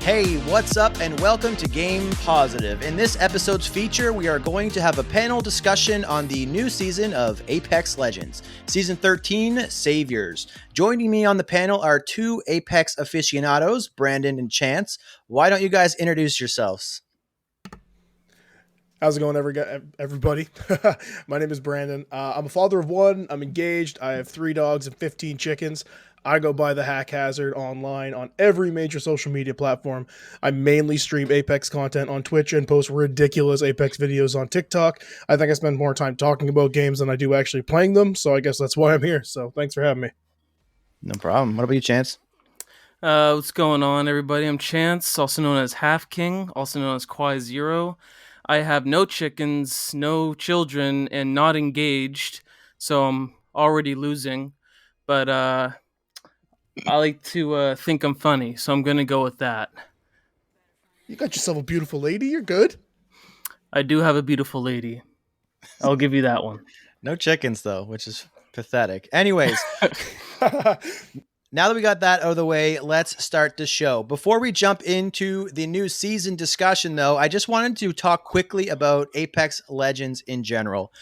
Hey, what's up, and welcome to Game Positive. In this episode's feature, we are going to have a panel discussion on the new season of Apex Legends, Season 13, Saviors. Joining me on the panel are two Apex aficionados, Brandon and Chance. Why don't you guys introduce yourselves? How's it going, everybody? My name is Brandon. I'm a father of one. I'm engaged. I have 3 dogs and 15 chickens. I go by TheHackHazard online on every major social media platform. I mainly stream Apex content on Twitch and post ridiculous Apex videos on TikTok. I think I spend more time talking about games than I do actually playing them, so I guess that's why I'm here. So thanks for having me. No problem. What about you, Chance? What's going on, everybody? I'm Chance, also known as HaLfking, also known as Quai Zero. I have no chickens, no children, and not engaged, so I'm already losing. But I like to think I'm funny, so I'm gonna go with that. You got yourself a beautiful lady. You're good. I do have a beautiful lady. I'll give you that one. No chickens, though, which is pathetic. Anyways, now that we got that out of the way, let's start the show. Before we jump into the new season discussion, though, I just wanted to talk quickly about Apex Legends in general.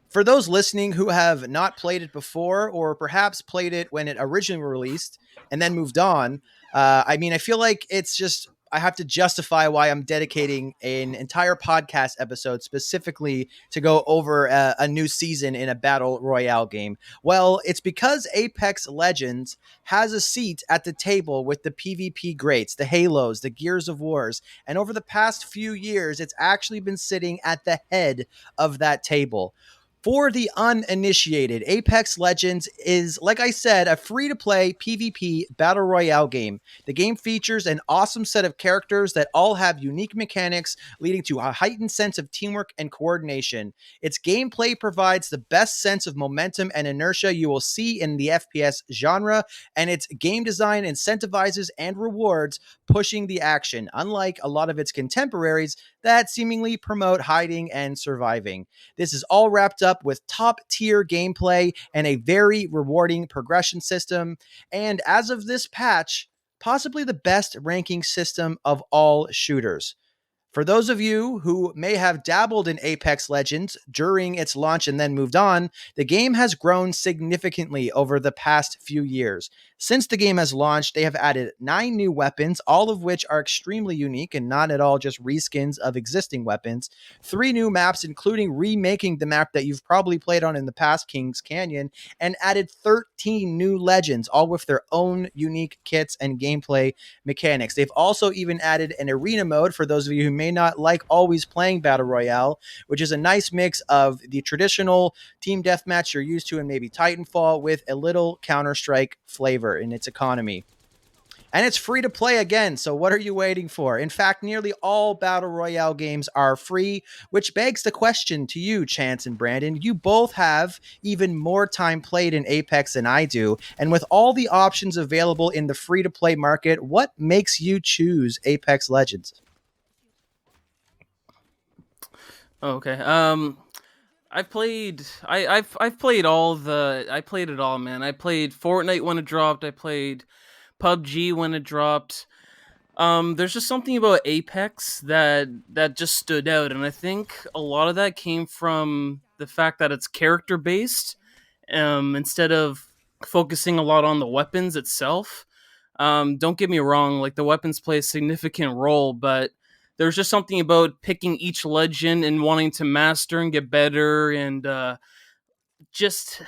For those listening who have not played it before, or perhaps played it when it originally released and then moved on, I feel like it's just, I have to justify why I'm dedicating an entire podcast episode specifically to go over a new season in a battle royale game. Well, it's because Apex Legends has a seat at the table with the PvP greats, the Halos, the Gears of Wars, and over the past few years, it's actually been sitting at the head of that table. For the uninitiated, Apex Legends is, like I said, a free-to-play PvP battle royale game. The game features an awesome set of characters that all have unique mechanics, leading to a heightened sense of teamwork and coordination. Its gameplay provides the best sense of momentum and inertia you will see in the FPS genre, and its game design incentivizes and rewards pushing the action, unlike a lot of its contemporaries that seemingly promote hiding and surviving. This is all wrapped up with top tier gameplay and a very rewarding progression system. And as of this patch, possibly the best ranking system of all shooters. For those of you who may have dabbled in Apex Legends during its launch and then moved on, the game has grown significantly over the past few years. Since the game has launched, they have added 9 new weapons, all of which are extremely unique and not at all just reskins of existing weapons. 3 new maps, including remaking the map that you've probably played on in the past, Kings Canyon, and added 13 new legends, all with their own unique kits and gameplay mechanics. They've also even added an arena mode for those of you who may not like always playing Battle Royale, which is a nice mix of the traditional team deathmatch you're used to in maybe Titanfall with a little Counter-Strike flavor in its economy. And it's free to play again, so what are you waiting for? In fact, nearly all Battle Royale games are free, which begs the question to you, Chance and Brandon. You both have even more time played in Apex than I do, and with all the options available in the free-to-play market, what makes you choose Apex Legends? Okay. I've played I played it all, man. I played Fortnite when it dropped. I played PUBG when it dropped. There's just something about Apex that just stood out, and I think a lot of that came from the fact that it's character based, instead of focusing a lot on the weapons itself. Don't get me wrong, like the weapons play a significant role, but there's just something about picking each legend and wanting to master and get better, and just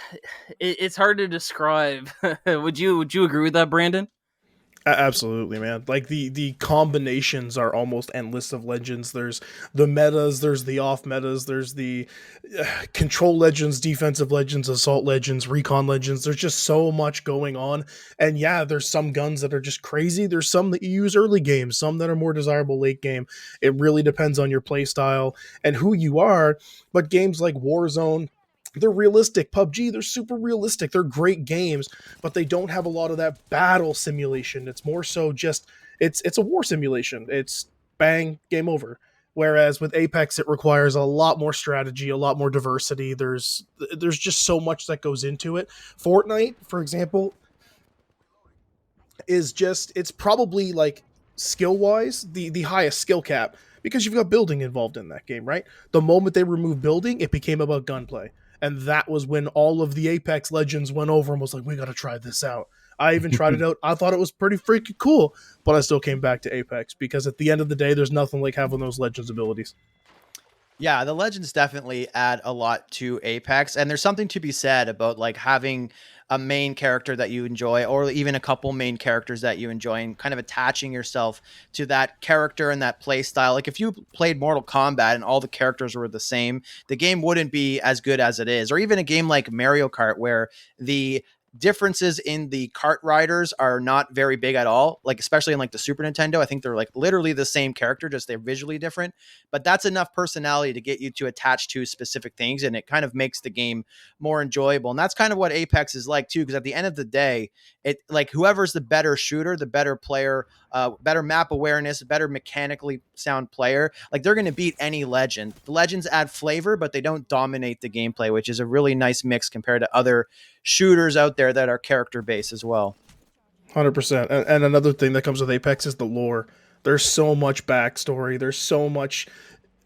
it's hard to describe. Would you agree with that, Brandon? Absolutely, man. Like the combinations are almost endless of legends. There's the metas, there's the off metas, there's the control legends, defensive legends, assault legends, recon legends. There's just so much going on. And yeah, there's some guns that are just crazy. There's some that you use early game, some that are more desirable late game. It really depends on your play style and who you are. But games like Warzone, they're realistic. PUBG, they're super realistic. They're great games, but they don't have a lot of that battle simulation. It's more so just it's a war simulation. It's bang, game over. Whereas with Apex, it requires a lot more strategy, a lot more diversity. There's just so much that goes into it. Fortnite, for example, is just it's probably like skill wise, the highest skill cap, because you've got building involved in that game, right? The moment they removed building, it became about gunplay. And that was when all of the Apex Legends went over and was like, we got to try this out. I even tried it out. I thought it was pretty freaking cool, but I still came back to Apex because at the end of the day, there's nothing like having those Legends abilities. Yeah, the legends definitely add a lot to Apex, and there's something to be said about like having a main character that you enjoy, or even a couple main characters that you enjoy, and kind of attaching yourself to that character and that play style. Like if you played Mortal Kombat and all the characters were the same, the game wouldn't be as good as it is. Or even a game like Mario Kart, where the differences in the kart riders are not very big at all, like especially in like the Super Nintendo. I think they're like literally the same character, just they're visually different, but that's enough personality to get you to attach to specific things, and it kind of makes the game more enjoyable. And that's kind of what Apex is like too, because at the end of the day, it like whoever's the better shooter, the better player, better map awareness, better mechanically sound player, like they're going to beat any legend. The legends add flavor, but they don't dominate the gameplay, which is a really nice mix compared to other shooters out there that are character based as well. 100%. And another thing that comes with Apex is the lore. There's so much backstory. There's so much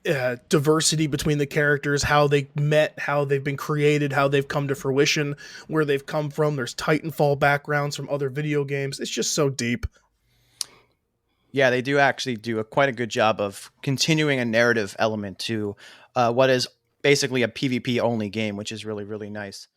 diversity between the characters, how they met, how they've been created, how they've come to fruition, where they've come from. There's Titanfall backgrounds from other video games. It's just so deep. Yeah, they do actually do quite a good job of continuing a narrative element to what is basically a PvP only game, which is really, really nice.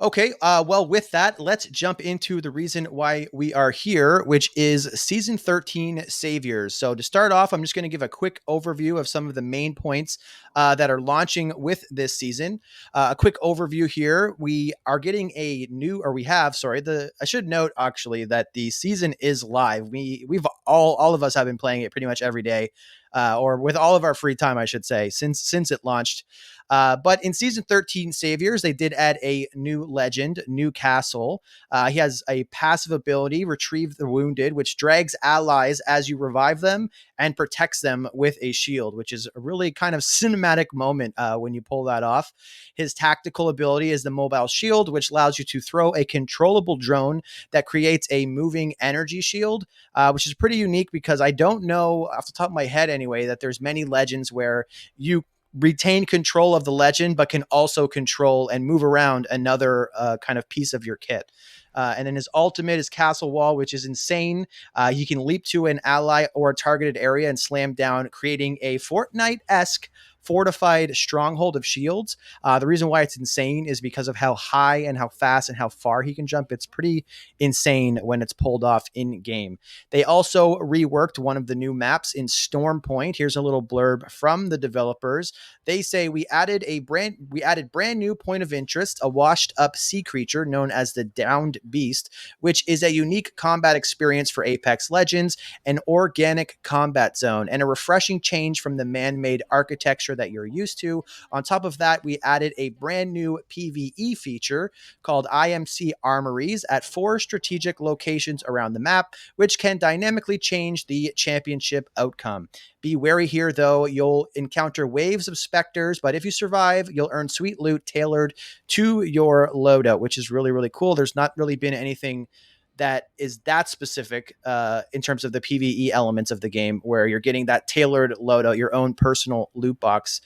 Okay, well, with that, let's jump into the reason why we are here, which is Season 13 Saviors. So to start off, I'm just going to give a quick overview of some of the main points that are launching with this season. A quick overview here. We are getting a new, or we have, sorry, I should note actually that the season is live. We've all of us have been playing it pretty much every day, or with all of our free time, I should say, since it launched. But in Season 13 Saviors, they did add a new legend, Newcastle. He has a passive ability, Retrieve the Wounded, which drags allies as you revive them and protects them with a shield, which is a really kind of cinematic moment when you pull that off. His tactical ability is the Mobile Shield, which allows you to throw a controllable drone that creates a moving energy shield, which is pretty unique because I don't know off the top of my head anyway that there's many legends where you retain control of the legend, but can also control and move around another kind of piece of your kit. And then his ultimate is Castle Wall, which is insane. You can leap to an ally or a targeted area and slam down, creating a Fortnite-esque fortified stronghold of shields. The reason why it's insane is because of how high and how fast and how far he can jump. It's pretty insane when it's pulled off in game. They also reworked one of the new maps in Storm Point. Here's a little blurb from the developers. They say we added brand new point of interest, a washed up sea creature known as the Downed Beast, which is a unique combat experience for Apex Legends, an organic combat zone, and a refreshing change from the man-made architecture that you're used to. On top of that, we added a brand new PvE feature called IMC Armories at 4 strategic locations around the map, which can dynamically change the championship outcome. Be wary here, though. You'll encounter waves of specters, but if you survive, you'll earn sweet loot tailored to your loadout, which is really, really cool. There's not really been anything that is that specific in terms of the PvE elements of the game, where you're getting that tailored loadout, your own personal loot box,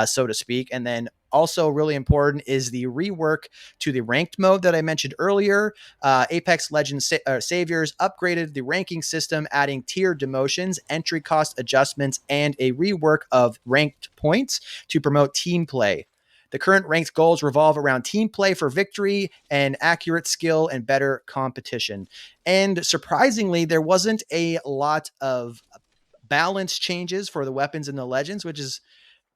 so to speak. And then also really important is the rework to the ranked mode that I mentioned earlier. Apex Legends Saviors upgraded the ranking system, adding tier demotions, entry cost adjustments, and a rework of ranked points to promote team play. The current ranked goals revolve around team play for victory and accurate skill and better competition. And surprisingly, there wasn't a lot of balance changes for the weapons in the legends, which is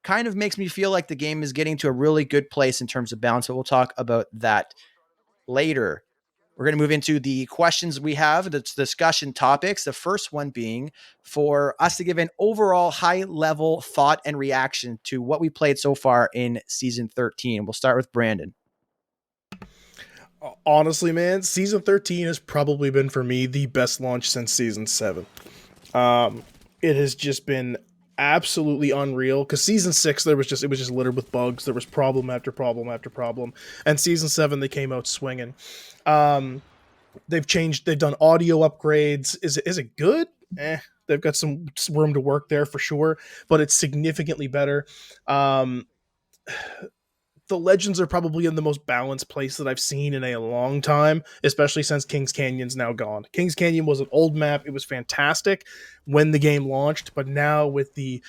kind of makes me feel like the game is getting to a really good place in terms of balance, but we'll talk about that later. We're going to move into the questions we have, the discussion topics. The first one being for us to give an overall high level thought and reaction to what we played so far in Season 13. We'll start with Brandon. Honestly, man, Season 13 has probably been for me the best launch since Season 7. It has just been absolutely unreal, because Season 6 it was just littered with bugs. There was problem after problem after problem, and Season 7 they came out swinging. They've done audio upgrades. Is it good? they've got some room to work there for sure, but it's significantly better. Um, the legends are probably in the most balanced place that I've seen in a long time, especially since Kings Canyon's now gone. Kings Canyon was an old map. It was fantastic when the game launched, but now with the,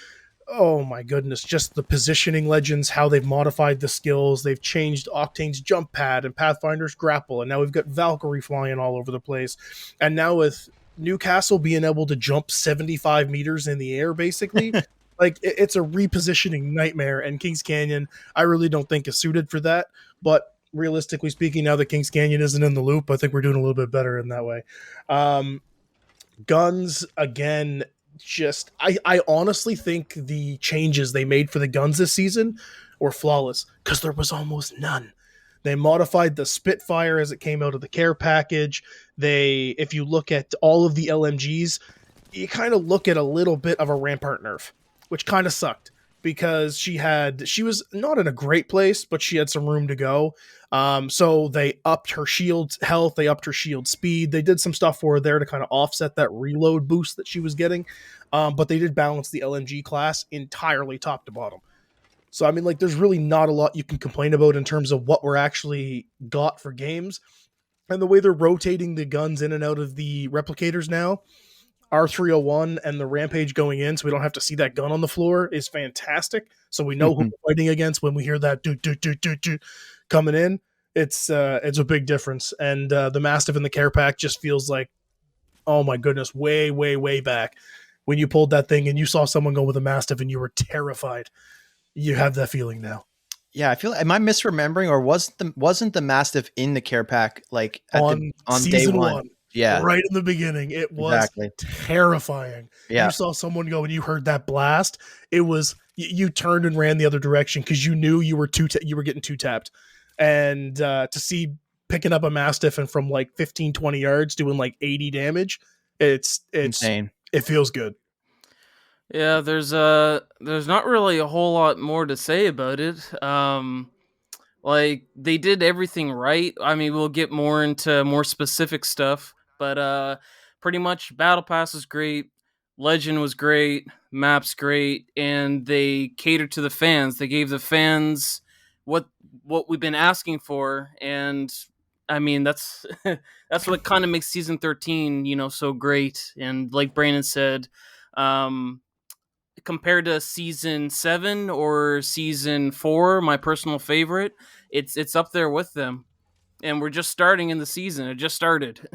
oh my goodness, just the positioning legends, how they've modified the skills. They've changed Octane's jump pad and Pathfinder's grapple, and now we've got Valkyrie flying all over the place. And now with Newcastle being able to jump 75 meters in the air, basically, like it's a repositioning nightmare. And Kings Canyon, I really don't think is suited for that. But realistically speaking, now that Kings Canyon isn't in the loop, I think we're doing a little bit better in that way. Guns, again, just I honestly think the changes they made for the guns this season were flawless because there was almost none. They modified the Spitfire as it came out of the care package. If you look at all of the LMGs, you kind of look at a little bit of a Rampart nerf, which kind of sucked because she was not in a great place, but she had some room to go. So they upped her shield health, they upped her shield speed, they did some stuff for her there to kind of offset that reload boost that she was getting. But they did balance the LMG class entirely top to bottom. So I mean, like, there's really not a lot you can complain about in terms of what we're actually got for games. And the way they're rotating the guns in and out of the replicators now, R301 and the Rampage going in, so we don't have to see that gun on the floor, is fantastic. So we know who we're fighting against when we hear that do coming in. It's a big difference. And the Mastiff in the care pack just feels like, oh my goodness, way, way, way back when you pulled that thing and you saw someone go with a Mastiff and you were terrified. You have that feeling now. Yeah, I feel. Am I misremembering, or wasn't the Mastiff in the care pack like on day one? Yeah, right in the beginning, it was terrifying. Yeah, you saw someone go and you heard that blast. It was you turned and ran the other direction because you knew you were you were getting two tapped, and to see picking up a Mastiff and from like 15-20 yards doing like 80 damage, it's insane. It feels good. Yeah, there's not really a whole lot more to say about it. Like, they did everything right. I mean, we'll get more into more specific stuff, but pretty much Battle Pass is great, Legend was great, Map's great, and they catered to the fans. They gave the fans what we've been asking for, and I mean, that's that's what kind of makes season 13, so great. And like Brandon said, compared to season 7 or season 4, my personal favorite, it's up there with them. And we're just starting in the season. It just started.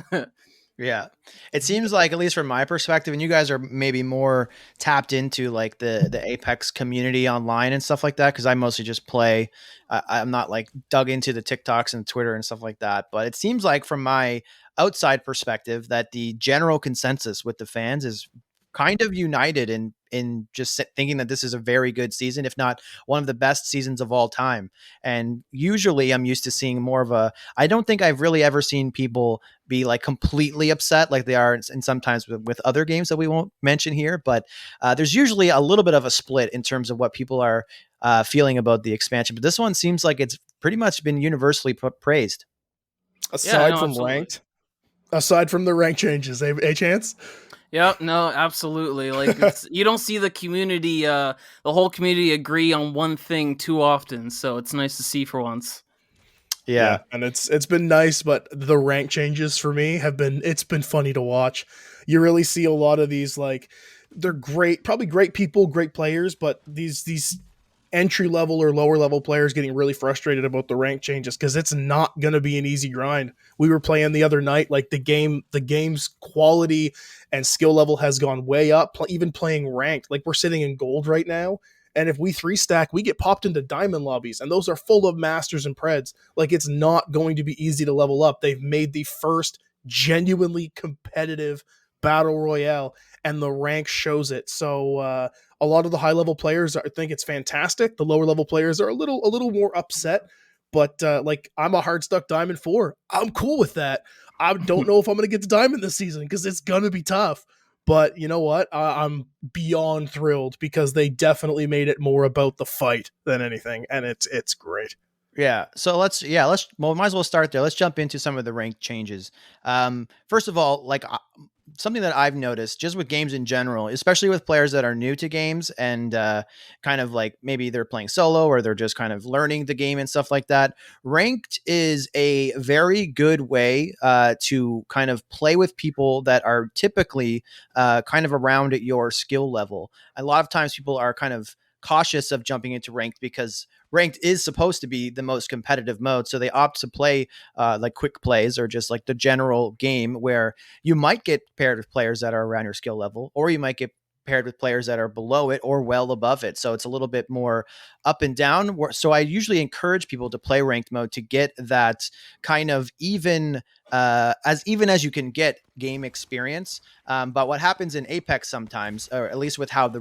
Yeah. It seems like, at least from my perspective, and you guys are maybe more tapped into like the Apex community online and stuff like that, because I mostly just play. I'm not like dug into the TikToks and Twitter and stuff like that. But it seems like, from my outside perspective, that the general consensus with the fans is kind of united in just thinking that this is a very good season, if not one of the best seasons of all time. And usually I'm used to seeing more of I don't think I've really ever seen people be like completely upset like they are, and sometimes with other games that we won't mention here, but there's usually a little bit of a split in terms of what people are feeling about the expansion. But this one seems like it's pretty much been universally praised. Aside from the rank changes, Chance? Yep, no, absolutely. Like, you don't see the community, the whole community agree on one thing too often, so it's nice to see for once. Yeah, and it's been nice, but the rank changes for me it's been funny to watch. You really see a lot of these, like, they're great, probably great people, great players, but these entry level or lower level players getting really frustrated about the rank changes because it's not going to be an easy grind. We were playing the other night, like the game's quality and skill level has gone way up. Even playing ranked, like we're sitting in gold right now, and if we 3-stack, we get popped into diamond lobbies, and those are full of masters and preds. Like, it's not going to be easy to level up. They've made the first genuinely competitive battle royale, and the rank shows it. So a lot of the high level players think it's fantastic. The lower level players are a little more upset. But like, I'm a hard stuck diamond 4. I'm cool with that. I don't know if I'm going to get to diamond this season because it's going to be tough. But you know what? I'm beyond thrilled because they definitely made it more about the fight than anything, and it's great. Yeah. So we might as well start there. Let's jump into some of the rank changes. First of all, like, something that I've noticed just with games in general, especially with players that are new to games and kind of like maybe they're playing solo or they're just kind of learning the game and stuff like that. Ranked is a very good way to kind of play with people that are typically kind of around at your skill level. A lot of times people are kind of cautious of jumping into ranked because ranked is supposed to be the most competitive mode. So they opt to play like quick plays or just like the general game where you might get paired with players that are around your skill level, or you might get paired with players that are below it or well above it. So it's a little bit more up and down. So I usually encourage people to play ranked mode to get that kind of even as you can get game experience. But what happens in Apex sometimes, or at least with how the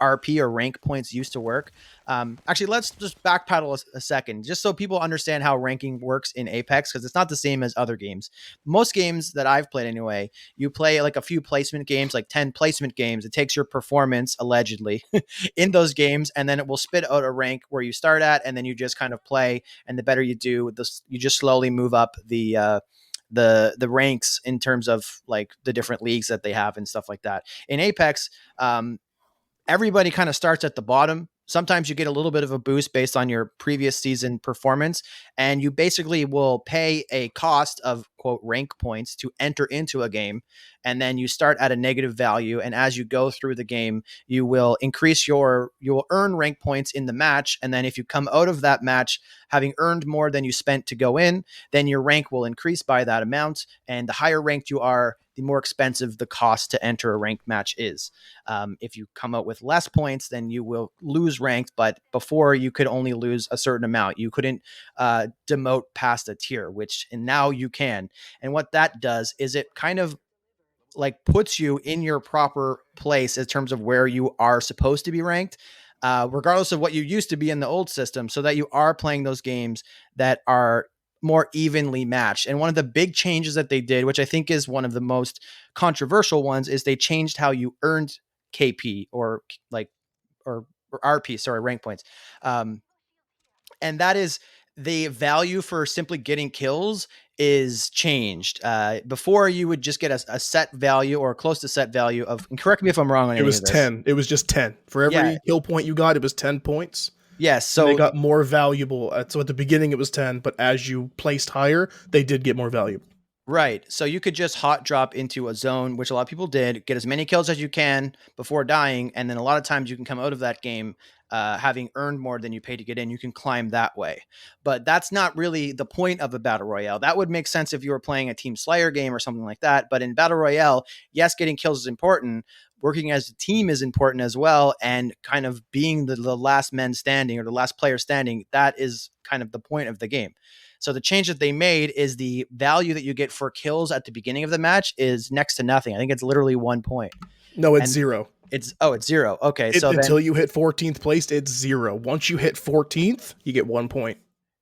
RP or rank points used to work. Actually, let's just backpedal a second, just so people understand how ranking works in Apex, because it's not the same as other games. Most games that I've played anyway, you play like a few placement games, like 10 placement games. It takes your performance, allegedly, in those games, and then it will spit out a rank where you start at, and then you just kind of play, and the better you do, you just slowly move up the ranks in terms of like the different leagues that they have and stuff like that. In Apex, everybody kind of starts at the bottom. Sometimes you get a little bit of a boost based on your previous season performance, and you basically will pay a cost of quote rank points to enter into a game, and then you start at a negative value. And as you go through the game, you will earn rank points in the match, and then if you come out of that match having earned more than you spent to go in, then your rank will increase by that amount. And the higher ranked you are, the more expensive the cost to enter a ranked match is. If you come out with less points, then you will lose ranked. But before, you could only lose a certain amount. You couldn't demote past a tier, and now you can. And what that does is it kind of like puts you in your proper place in terms of where you are supposed to be ranked, regardless of what you used to be in the old system, so that you are playing those games that are more evenly matched. And one of the big changes that they did, which I think is one of the most controversial ones, is they changed how you earned KP or RP, sorry, rank points. And that is the value for simply getting kills is changed. Before you would just get a set value or close to set value of, and correct me if I'm wrong on It any was of this. 10. It was just 10. For every kill point you got, it was 10 points. Yes. So So they got more valuable. So at the beginning it was 10, but as you placed higher, they did get more valuable. right. So you could just hot drop into a zone, which a lot of people did, get as many kills as you can before dying. And then a lot of times you can come out of that game having earned more than you paid to get in. You can climb that way. But that's not really the point of a battle royale. That would make sense if you were playing a Team Slayer game or something like that. But in battle royale, yes, getting kills is important. Working as a team is important as well. And kind of being the last men standing or the last player standing, that is kind of the point of the game. So the change that they made is the value that you get for kills at the beginning of the match is next to nothing. I think it's literally 1 point. No, it's And 0. it's 0. Okay, so Until then you hit 14th place, it's 0. Once you hit 14th, you get 1 point.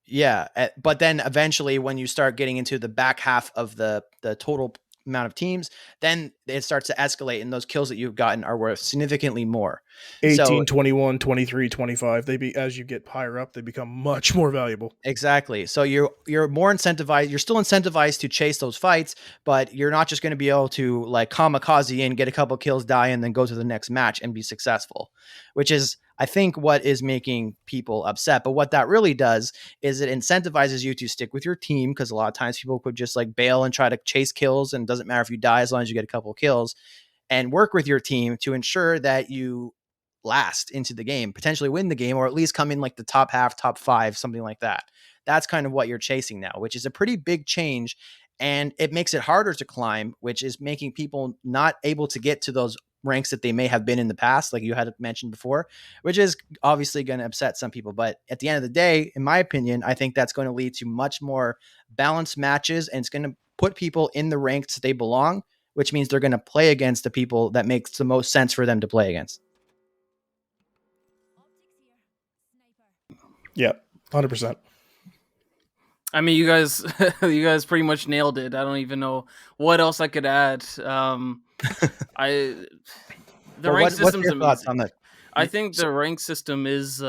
yeah, but then eventually when you start getting into the back half of the total amount of teams, then it starts to escalate, and those kills that you've gotten are worth significantly more. 18, So 21, 23, 25. As you get higher up, they become much more valuable. exactly. So you're more incentivized. You're still incentivized to chase those fights, but you're not just going to be able to like kamikaze in, get a couple kills, die, and then go to the next match and be successful, which is I think what is making people upset. But what that really does is it incentivizes you to stick with your team, because a lot of times people could just like bail and try to chase kills, and it doesn't matter if you die as long as you get a couple of kills, and work with your team to ensure that you last into the game, potentially win the game, or at least come in like the top half, top 5, something like that. That's kind of what you're chasing now, which is a pretty big change. And it makes it harder to climb, which is making people not able to get to those ranks that they may have been in the past, like you had mentioned before, which is obviously going to upset some people. But at the end of the day, in my opinion, I think that's going to lead to much more balanced matches, and it's going to put people in the ranks they belong, which means they're going to play against the people that makes the most sense for them to play against. Yeah, 100%. I mean, you guys, you guys pretty much nailed it. I don't even know what else I could add. The rank system's amazing. I think the rank system is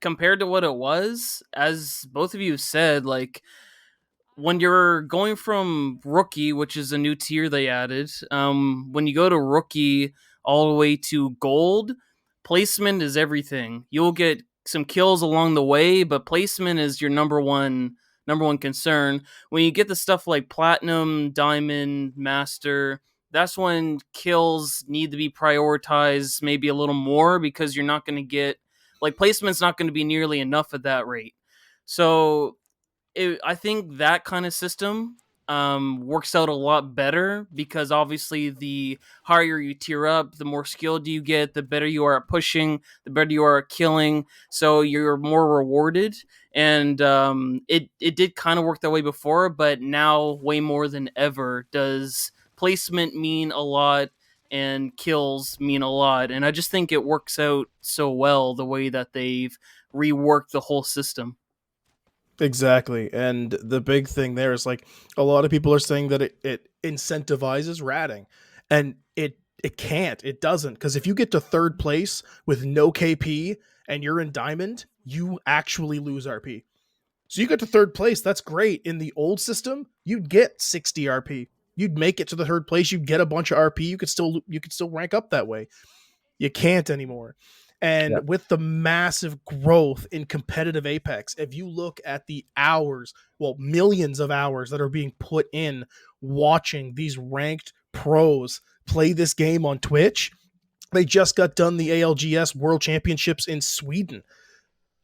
compared to what it was, as both of you said, like when you're going from rookie, which is a new tier they added, when you go to rookie all the way to gold, placement is everything. You'll get some kills along the way, but placement is your number one concern. When you get the stuff like platinum, diamond, master, that's when kills need to be prioritized maybe a little more, because you're not going to get, like, placement's not going to be nearly enough at that rate. So I think that kind of system works out a lot better, because obviously the higher you tier up, the more skilled you get, the better you are at pushing, the better you are at killing. So you're more rewarded, and it did kind of work that way before, but now way more than ever does placement mean a lot and kills mean a lot. And I just think it works out so well the way that they've reworked the whole system. Exactly. And the big thing there is like a lot of people are saying that it incentivizes ratting. And it can't. It doesn't. Because if you get to third place with no KP and you're in diamond, you actually lose RP. So you get to third place, that's great. In the old system, you'd get 60 RP. You'd make it to the third place, you'd get a bunch of RP, you could still rank up that way. You can't anymore. Yeah. And with the massive growth in competitive Apex, if you look at the hours, well, millions of hours that are being put in watching these ranked pros play this game on Twitch, they just got done the ALGS World Championships in Sweden.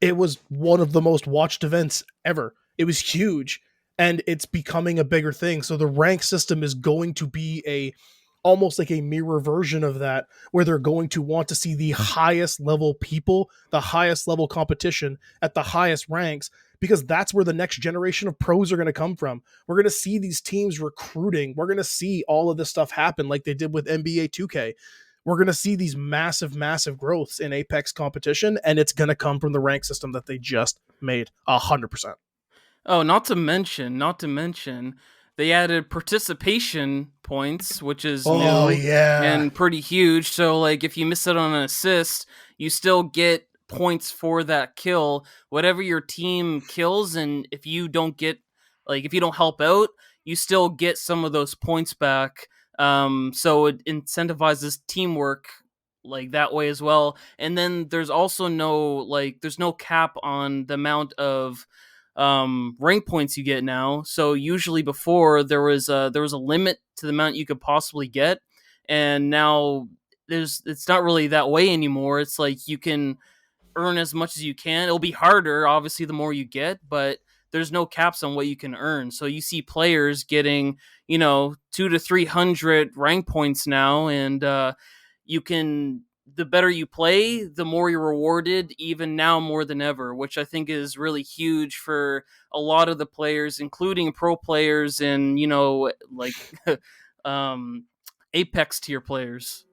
It was one of the most watched events ever. It was huge, and it's becoming a bigger thing. So the rank system is going to be a almost like a mirror version of that, where they're going to want to see the highest level people, the highest level competition at the highest ranks, because that's where the next generation of pros are going to come from. We're going to see these teams recruiting. We're going to see all of this stuff happen like they did with NBA 2K. We're going to see these massive, massive growths in Apex competition, and it's going to come from the rank system that they just made 100%. Oh, not to mention, they added participation points, which is Oh, new yeah. and pretty huge. So, like, if you miss it on an assist, you still get points for that kill, whatever your team kills. And if you don't get, like, if you don't help out, you still get some of those points back. So it incentivizes teamwork like that way as well. And then there's also there's no cap on the amount of rank points you get now. So usually before there was a limit to the amount you could possibly get, and now it's not really that way anymore. It's like you can earn as much as you can. It'll be harder, obviously, the more you get, but there's no caps on what you can earn. So you see players getting, 200 to 300 rank points now, and you can. The better you play, the more you're rewarded, even now more than ever, which I think is really huge for a lot of the players, including pro players and like um, Apex tier players.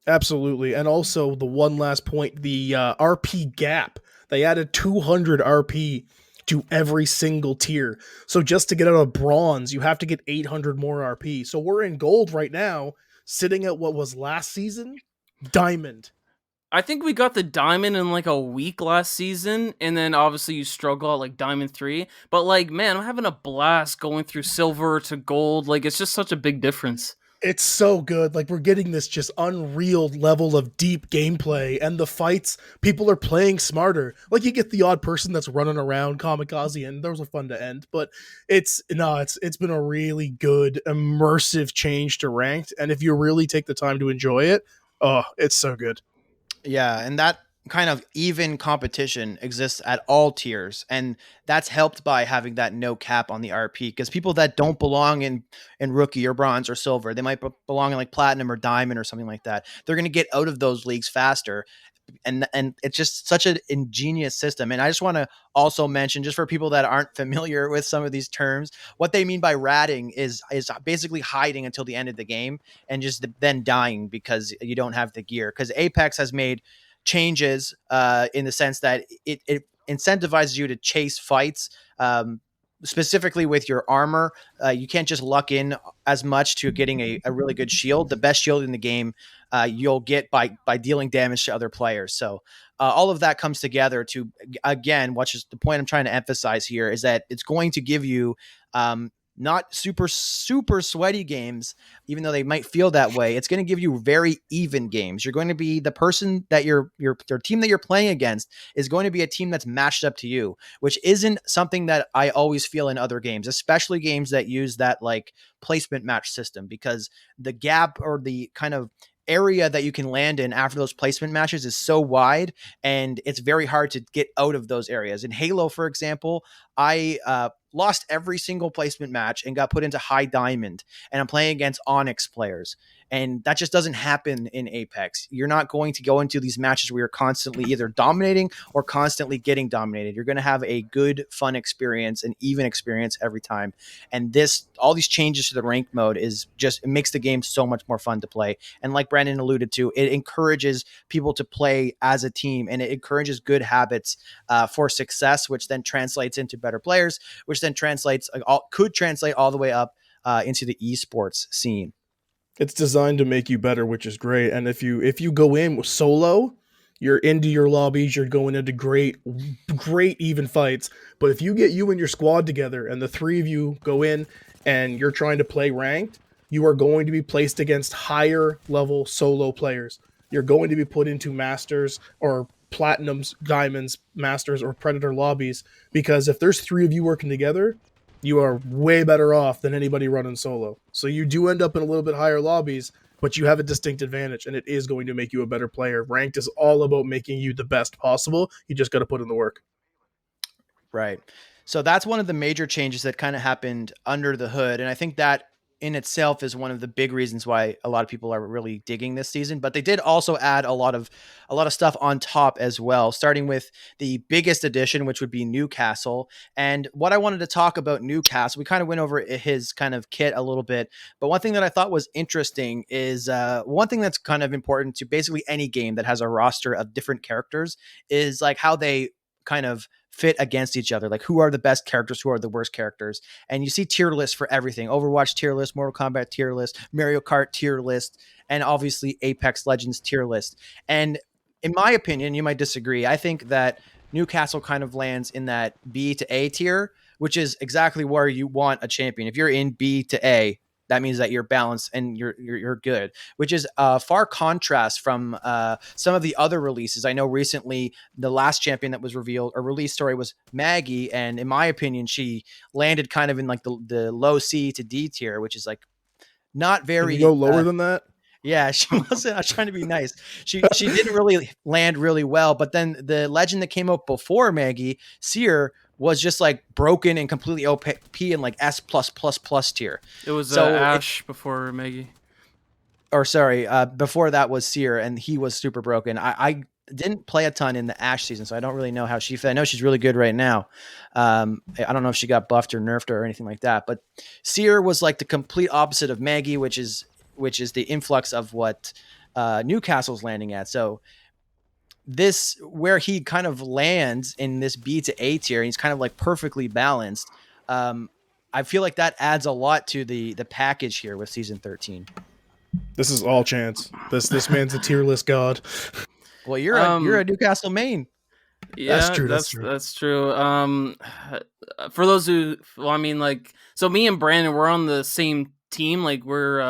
Absolutely. And also, the one last point, the RP gap. They added 200 RP to every single tier. So just to get out of bronze, you have to get 800 more RP. So we're in gold right now, sitting at what was last season? Diamond. I think we got the diamond in like a week last season, and then obviously you struggle at like diamond 3. But like, man, I'm having a blast going through silver to gold. Like, it's just such a big difference. It's so good. Like, we're getting this just unreal level of deep gameplay, and the fights, people are playing smarter. Like, you get the odd person that's running around kamikaze, and those are fun to end. But it's been a really good immersive change to ranked, and if you really take the time to enjoy it, oh, it's so good. Yeah, and that kind of even competition exists at all tiers, and that's helped by having that no cap on the RP, because people that don't belong in rookie or bronze or silver, they might belong in like platinum or diamond or something like that. They're going to get out of those leagues faster, and it's just such an ingenious system. And I just want to also mention, just for people that aren't familiar with some of these terms, what they mean by ratting is basically hiding until the end of the game and just then dying because you don't have the gear. Because Apex has made changes in the sense that it incentivizes you to chase fights, specifically with your armor. You can't just luck in as much to getting a really good shield. The best shield in the game you'll get by dealing damage to other players. So all of that comes together to, again, which is the point I'm trying to emphasize here, is that it's going to give you Not super sweaty games, even though they might feel that way. It's going to give you very even games. You're going to be the person that your team that you're playing against is going to be a team that's matched up to you, which isn't something that I always feel in other games, especially games that use that like placement match system, because the gap or the kind of area that you can land in after those placement matches is so wide, and it's very hard to get out of those areas. In Halo, for example, I lost every single placement match and got put into high diamond, and I'm playing against Onyx players. And that just doesn't happen in Apex. You're not going to go into these matches where you're constantly either dominating or constantly getting dominated. You're going to have a good, fun experience, an even experience every time. And all these changes to the ranked mode it makes the game so much more fun to play. And like Brandon alluded to, it encourages people to play as a team, and it encourages good habits for success, which then translates into better players, which then could translate all the way up into the esports scene. It's designed to make you better, which is great. And if you go in solo, you're into your lobbies, you're going into great even fights. But if you get you and your squad together and the three of you go in and you're trying to play ranked, you are going to be placed against higher level solo players. You're going to be put into masters or platinums, diamonds, masters, or predator lobbies, because if there's three of you working together, you are way better off than anybody running solo. So you do end up in a little bit higher lobbies, but you have a distinct advantage, and it is going to make you a better player. Ranked is all about making you the best possible. You just got to put in the work. Right. So that's one of the major changes that kind of happened under the hood. And I think that in itself is one of the big reasons why a lot of people are really digging this season. But they did also add a lot of stuff on top as well, starting with the biggest addition, which would be Newcastle. And what I wanted to talk about Newcastle, we kind of went over his kind of kit a little bit. But one thing that I thought was interesting is one thing that's kind of important to basically any game that has a roster of different characters is like how they kind of fit against each other. Like, who are the best characters, who are the worst characters. And you see tier lists for everything. Overwatch tier list, Mortal Kombat tier list, Mario Kart tier list, and obviously Apex Legends tier list. And in my opinion, you might disagree, I think that Newcastle kind of lands in that B to A tier, which is exactly where you want a champion. If you're in B to A, that means that you're balanced and you're good, which is a far contrast from some of the other releases. I know recently the last champion that was revealed or released story was Maggie, and in my opinion, she landed kind of in like the low C to D tier, which is like not very. Can you go lower than that? Yeah, she wasn't. I was trying to be nice. She didn't really land really well, but then the legend that came out before Maggie, Seer, was just like broken and completely OP and like S+++ tier. It was Ash before Maggie. Or sorry, before that was Seer, and he was super broken. I didn't play a ton in the Ash season, so I don't really know how she fit. I know she's really good right now. I don't know if she got buffed or nerfed or anything like that, but Seer was like the complete opposite of Maggie, which is the influx of what Newcastle's landing at. So this, where he kind of lands in this B to A tier, and he's kind of like perfectly balanced. I feel like that adds a lot to the package here with season 13. This is all Chance. This man's a tier list god. Well, you're a Newcastle main. Yeah, that's true. That's true. For those who, well, I mean, like, so me and Brandon, we're on the same team. Like, we're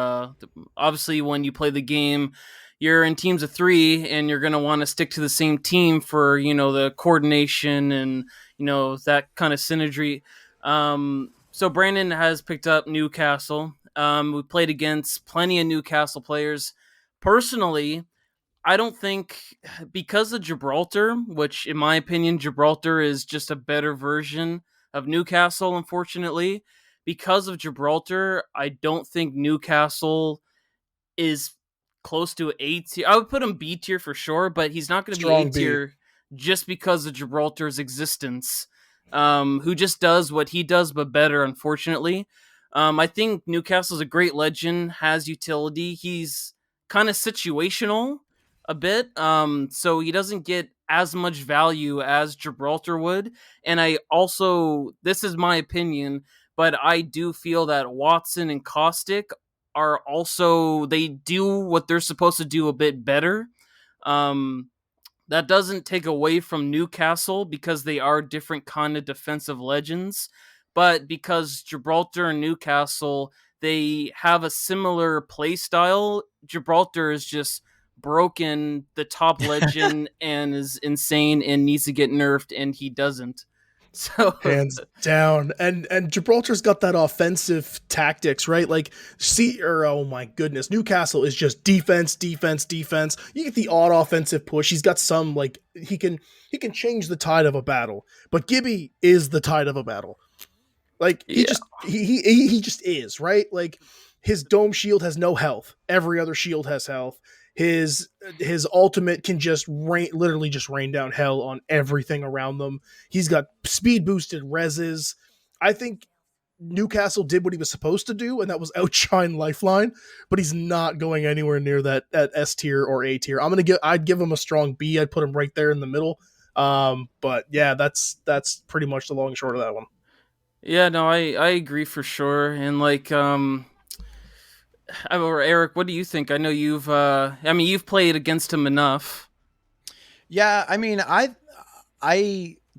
obviously when you play the game, you're in teams of 3, and you're gonna want to stick to the same team for the coordination and that kind of synergy. So Brandon has picked up Newcastle. We played against plenty of Newcastle players. Personally, I don't think, because of Gibraltar, which in my opinion, Gibraltar is just a better version of Newcastle, unfortunately. Because of Gibraltar, I don't think Newcastle is close to A tier. I would put him B tier for sure, but he's not going to be A tier just because of Gibraltar's existence. Who just does what he does, but better, unfortunately. I think Newcastle's a great legend, has utility. He's kind of situational a bit, so he doesn't get as much value as Gibraltar would. And I also, this is my opinion, but I do feel that Watson and Caustic are also, they do what they're supposed to do a bit better. That doesn't take away from Newcastle, because they are different kind of defensive legends. but because Gibraltar and Newcastle, they have a similar play style, Gibraltar is just broken, the top legend, and is insane and needs to get nerfed, and he doesn't. So Hands down. And Gibraltar's got that offensive tactics, right? Like oh my goodness, Newcastle is just defense, defense, defense. You get the odd offensive push. He's got some, like, he can change the tide of a battle. But Gibby is the tide of a battle. Like he just is, right? Like his dome shield has no health. Every other shield has health. His ultimate can just literally just rain down hell on everything around them. He's got speed boosted reses. I think Newcastle did what he was supposed to do, and that was outshine Lifeline, but he's not going anywhere near that at S tier or A tier. I'd give him a strong B. I'd put him right there in the middle. But yeah, that's pretty much the long and short of that one. Yeah, no, I agree for sure. And like, or Eric, what do you think? I know you've played against him enough. Yeah, I mean, I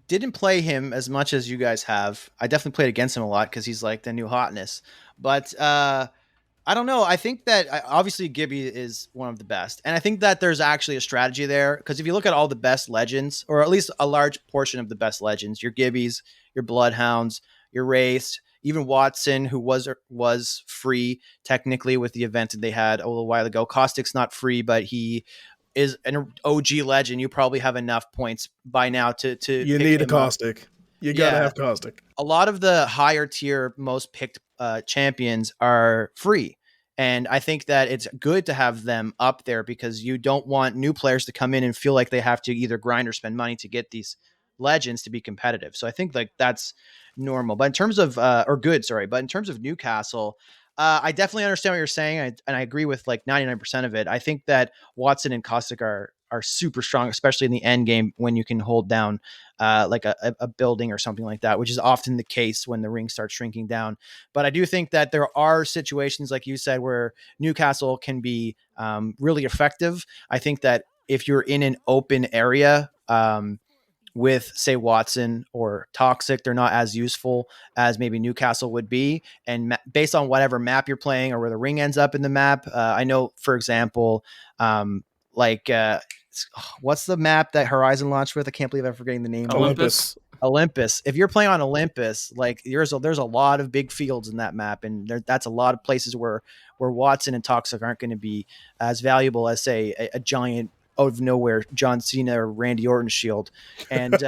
didn't play him as much as you guys have. I definitely played against him a lot because he's like the new hotness. But I don't know. I think that obviously Gibby is one of the best. And I think that there's actually a strategy there. Because if you look at all the best legends, or at least a large portion of the best legends, your Gibbies, your Bloodhounds, your Wraiths, even Watson, who was free technically with the event that they had a little while ago. Caustic's not free, but he is an OG legend. You probably have enough points by now to you need a Caustic. You gotta have Caustic. A lot of the higher tier, most picked champions are free. And I think that it's good to have them up there because you don't want new players to come in and feel like they have to either grind or spend money to get these legends to be competitive. So I think like that's normal. But in terms of but in terms of Newcastle, I definitely understand what you're saying, and I agree with like 99% of it. I think that Watson and Caustic are super strong, especially in the end game when you can hold down like a building or something like that, which is often the case when the ring starts shrinking down. But I do think that there are situations, like you said, where Newcastle can be really effective. I think that if you're in an open area, with say Watson or Toxic, they're not as useful as maybe Newcastle would be. And based on whatever map you're playing or where the ring ends up in the map, I know, for example, what's the map that Horizon launched with? I can't believe I'm forgetting the name. Olympus. If you're playing on Olympus, like there's a lot of big fields in that map, and that's a lot of places where Watson and Toxic aren't going to be as valuable as say a giant out of nowhere John Cena or Randy Orton shield. And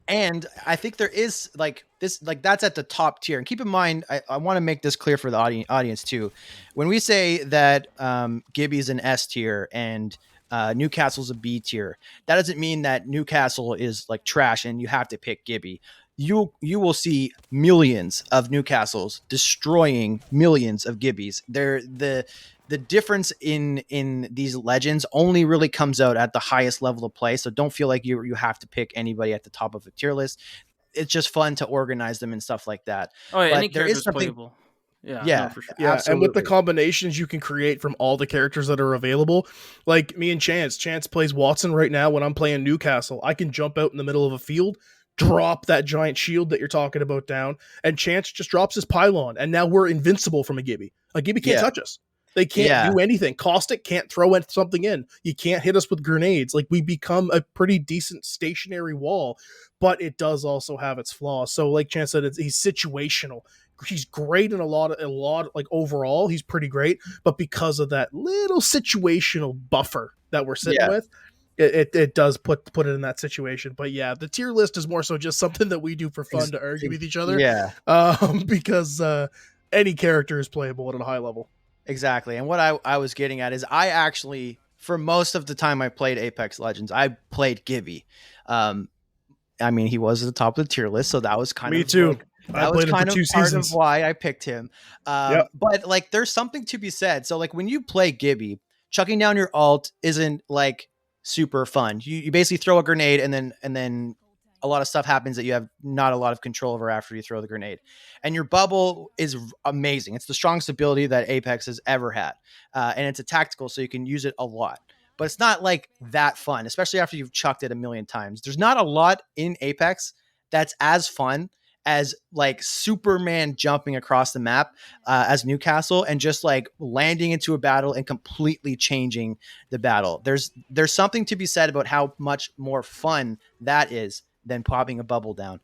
and I think there is like this, like that's at the top tier. And keep in mind, I want to make this clear for the audience too. When we say that Gibby's an S tier and Newcastle's a B tier, that doesn't mean that Newcastle is like trash and you have to pick Gibby. You will see millions of Newcastles destroying millions of Gibbies. The difference in these legends only really comes out at the highest level of play. So don't feel like you have to pick anybody at the top of a tier list. It's just fun to organize them and stuff like that. Oh, yeah, any character's playable. Yeah, no, for sure. Yeah, absolutely. and with the combinations you can create from all the characters that are available, like me and Chance. Chance plays Watson right now. When I'm playing Newcastle, I can jump out in the middle of a field, drop that giant shield that you're talking about down, and Chance just drops his pylon, and now we're invincible from a Gibby. A Gibby can't touch us. They can't do anything. Caustic can't throw something in. You can't hit us with grenades. Like, we become a pretty decent stationary wall, but it does also have its flaws. So like Chance said, he's situational. He's great in a lot like overall, he's pretty great, but because of that little situational buffer that we're sitting with, it does put it in that situation. But yeah, the tier list is more so just something that we do for fun to argue with each other. Yeah. Because any character is playable at a high level. Exactly. And what I was getting at is I actually, for most of the time I played Apex Legends, I played Gibby. I mean, he was at the top of the tier list, so that was kind of me too. Like, that was kind of part of why I picked him. But like, there's something to be said. So like, when you play Gibby, chucking down your ult isn't like super fun. You basically throw a grenade and then a lot of stuff happens that you have not a lot of control over after you throw the grenade. And your bubble is amazing. It's the strongest ability that Apex has ever had. And it's a tactical, so you can use it a lot. But it's not like that fun, especially after you've chucked it a million times. There's not a lot in Apex that's as fun as like Superman jumping across the map as Newcastle and just like landing into a battle and completely changing the battle. There's something to be said about how much more fun that is than popping a bubble down.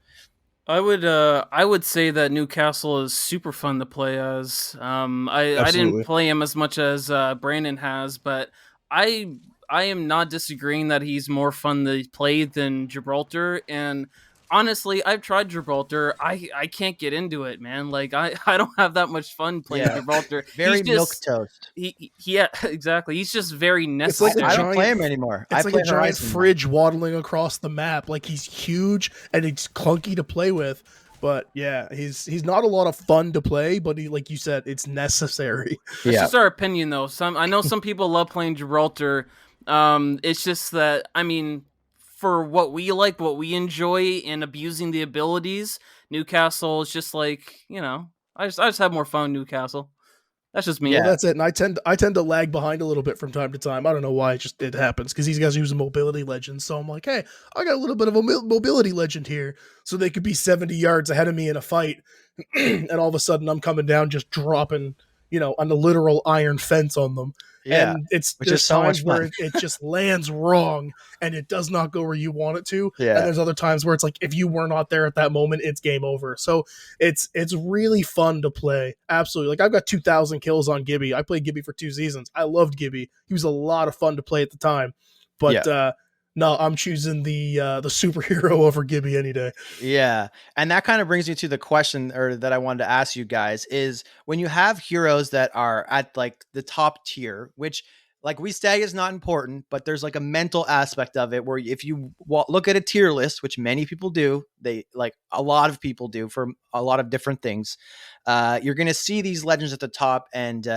I would say that Newcastle is super fun to play as. I didn't Absolutely. play him as much as Brandon has, but I I am not disagreeing that he's more fun to play than Gibraltar. And honestly, I've tried Gibraltar. I can't get into it, man. Like I don't have that much fun playing Yeah, Gibraltar. He's very milk just toast. yeah, exactly. He's just very It's like a I necessary. don't play giant him anymore. I It's like play a giant Horizon now. fridge waddling across the map. Like he's huge and it's clunky to play with. But yeah, he's not a lot of fun to play, but he, like you said, it's necessary. That's Yeah, just our opinion, though. I know some people love playing Gibraltar. It's just that I mean, for what we like, what we enjoy, and abusing the abilities, Newcastle is just like I just have more fun in Newcastle. That's just Well, me. yeah, that's it. And I tend to lag behind a little bit from time to time. I don't know why. It happens because these guys use a mobility legend. So I'm like, hey, I got a little bit of a mobility legend here, so they could be 70 yards ahead of me in a fight, and all of a sudden I'm coming down just dropping, on the literal iron fence on them. yeah. And Which there's is so much times where fun. it just lands wrong and it does not go where you want it to. Yeah. And there's other times where it's like if you were not there at that moment, it's game over. So it's really fun to play. Absolutely. Like I've got 2,000 kills on Gibby. I played Gibby for 2 seasons. I loved Gibby. He was a lot of fun to play at the time. But no, I'm choosing the superhero over Gibby any day. Yeah. And that kind of brings me to the question or that I wanted to ask you guys is when you have heroes that are at like the top tier, which like we say is not important, but there's like a mental aspect of it where if you look at a tier list, which many people do, they like a lot of people do for a lot of different things, you're going to see these legends at the top and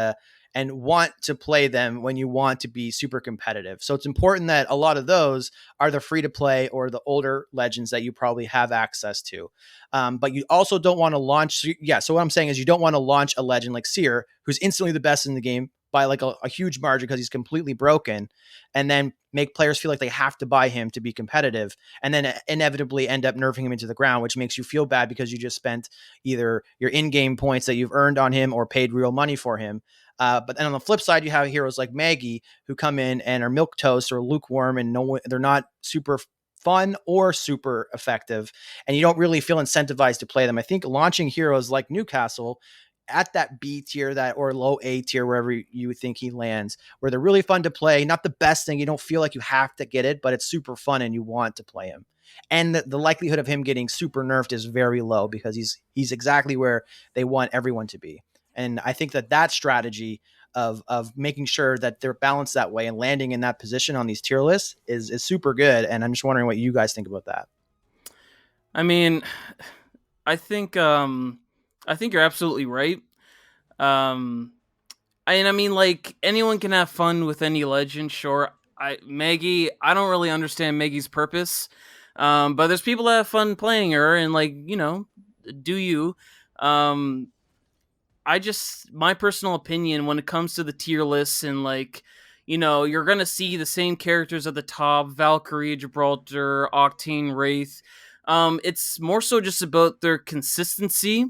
want to play them when you want to be super competitive. So it's important that a lot of those are the free to play or the older legends that you probably have access to. But you also don't want to launch. Yeah. So what I'm saying is you don't want to launch a legend like Seer, who's instantly the best in the game by like a huge margin because he's completely broken, and then make players feel like they have to buy him to be competitive, and then inevitably end up nerfing him into the ground, which makes you feel bad because you just spent either your in-game points that you've earned on him or paid real money for him. But then on the flip side, you have heroes like Maggie who come in and are milk toast or lukewarm, and they're not super fun or super effective, and you don't really feel incentivized to play them. I think launching heroes like Newcastle at that B tier, that or low A tier, wherever you think he lands, where they're really fun to play. Not the best thing. You don't feel like you have to get it, but it's super fun and you want to play him. And the likelihood of him getting super nerfed is very low because he's exactly where they want everyone to be. And I think that strategy of making sure that they're balanced that way and landing in that position on these tier lists is super good. And I'm just wondering what you guys think about that. I mean, I think you're absolutely right. Um, I mean, like anyone can have fun with any legend. Sure, Maggie. I don't really understand Maggie's purpose. But there's people that have fun playing her, and like do you? My personal opinion when it comes to the tier lists and like, you're going to see the same characters at the top: Valkyrie, Gibraltar, Octane, Wraith. It's more so just about their consistency.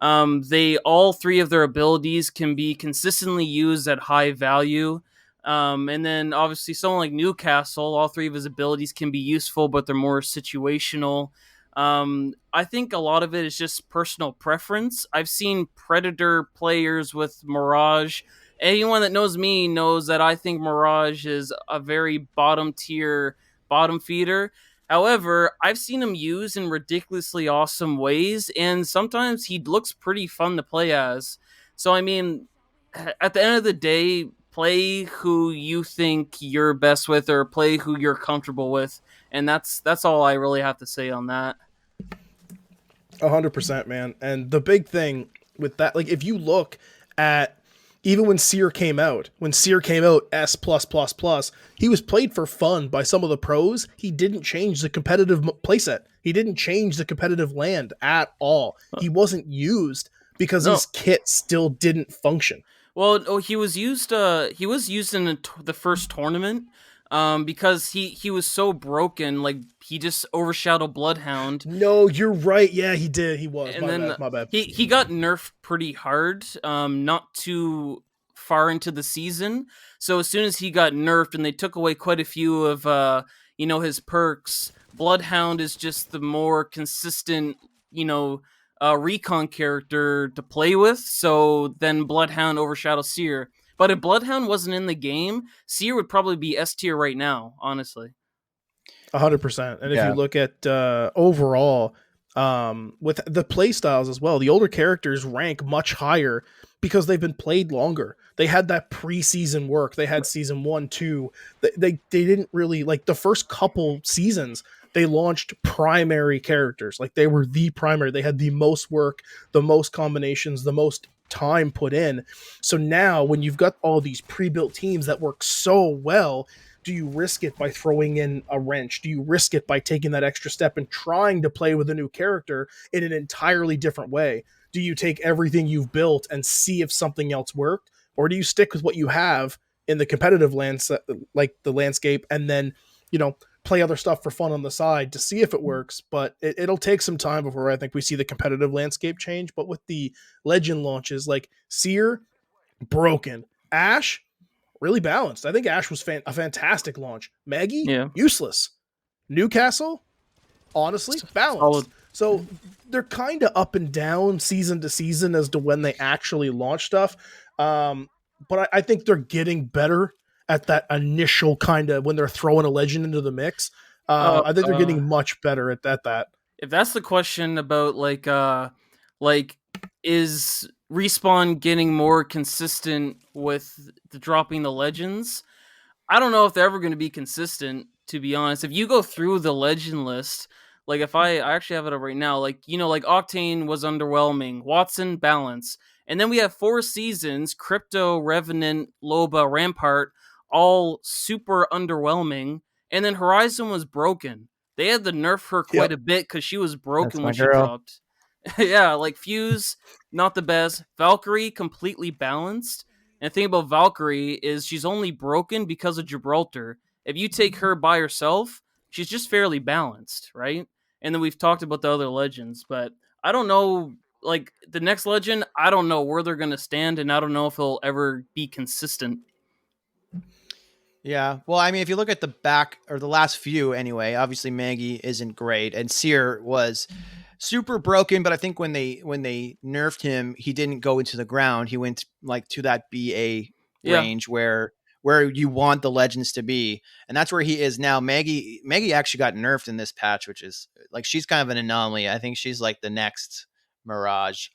They all three of their abilities can be consistently used at high value. And then obviously someone like Newcastle, all three of his abilities can be useful, but they're more situational. I think a lot of it is just personal preference. I've seen Predator players with Mirage. Anyone that knows me knows that I think Mirage is a very bottom tier, bottom feeder. However, I've seen him used in ridiculously awesome ways, and sometimes he looks pretty fun to play as. So, I mean, at the end of the day, play who you think you're best with, or play who you're comfortable with, and that's all I really have to say on that. 100%, man. And the big thing with that, like if you look at even when Seer came out, S plus plus plus, he was played for fun by some of the pros. He didn't change the competitive playset. He didn't change the competitive land at all. He wasn't used because his kit still didn't function. Well, he was used. He was used in the first tournament. because he was so broken, like he just overshadowed Bloodhound, No, you're right. Yeah, he did. He was. and My then bad. My bad. he got nerfed pretty hard, not too far into the season. So as soon as he got nerfed and they took away quite a few of his perks, Bloodhound is just the more consistent, recon character to play with. So then Bloodhound overshadows Seer. But if Bloodhound wasn't in the game, Seer would probably be S tier right now, honestly. 100%. And if you Yeah. look at overall, with the play styles as well, the older characters rank much higher because they've been played longer. They had that preseason work. They had season 1, 2. They didn't really, like, the first couple seasons, they launched primary characters. Like, they were the primary. They had the most work, the most combinations, the most time put in. So now when you've got all these pre-built teams that work so well, do you risk it by throwing in a wrench? Do you risk it by taking that extra step and trying to play with a new character in an entirely different way? Do you take everything you've built and see if something else worked? Or do you stick with what you have in the competitive like the landscape, and then, play other stuff for fun on the side to see if it works? But it'll take some time before I think we see the competitive landscape change. But with the legend launches, like Seer, broken. Ash, really balanced. I think Ash was a fantastic launch. Maggie, Yeah. useless. Newcastle, honestly, balanced. Solid. So they're kind of up and down season to season as to when they actually launch stuff. But I think they're getting better at that initial kind of when they're throwing a legend into the mix. I think they're getting much better at that. If that's the question about like is Respawn getting more consistent with dropping the legends? I don't know if they're ever going to be consistent, to be honest. If you go through the legend list, like if I actually have it up right now, like Octane was underwhelming, Watson balance, and then we have 4 seasons: Crypto, Revenant, Loba, Rampart, all super underwhelming, and then Horizon was broken. They had to nerf her quite a bit because she was broken when she dropped. Yeah, like Fuse, not the best. Valkyrie, completely balanced. And the thing about Valkyrie is she's only broken because of Gibraltar. If you take her by herself, she's just fairly balanced, right? And then we've talked about the other legends, but I don't know, like the next legend, I don't know where they're going to stand, and I don't know if it'll ever be consistent. Yeah. Well, I mean, if you look at the back or the last few anyway, obviously Maggie isn't great, and Seer was super broken, but I think when they nerfed him, he didn't go into the ground. He went like to that BA range where you want the legends to be, and that's where he is now. Maggie actually got nerfed in this patch, which is like she's kind of an anomaly. I think she's like the next Mirage.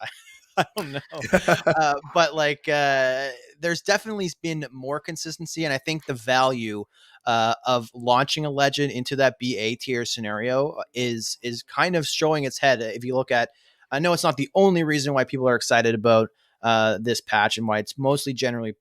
I don't know. But like there's definitely been more consistency, and I think the value of launching a legend into that BA tier scenario is kind of showing its head. If you look at, I know it's not the only reason why people are excited about this patch and why it's mostly generally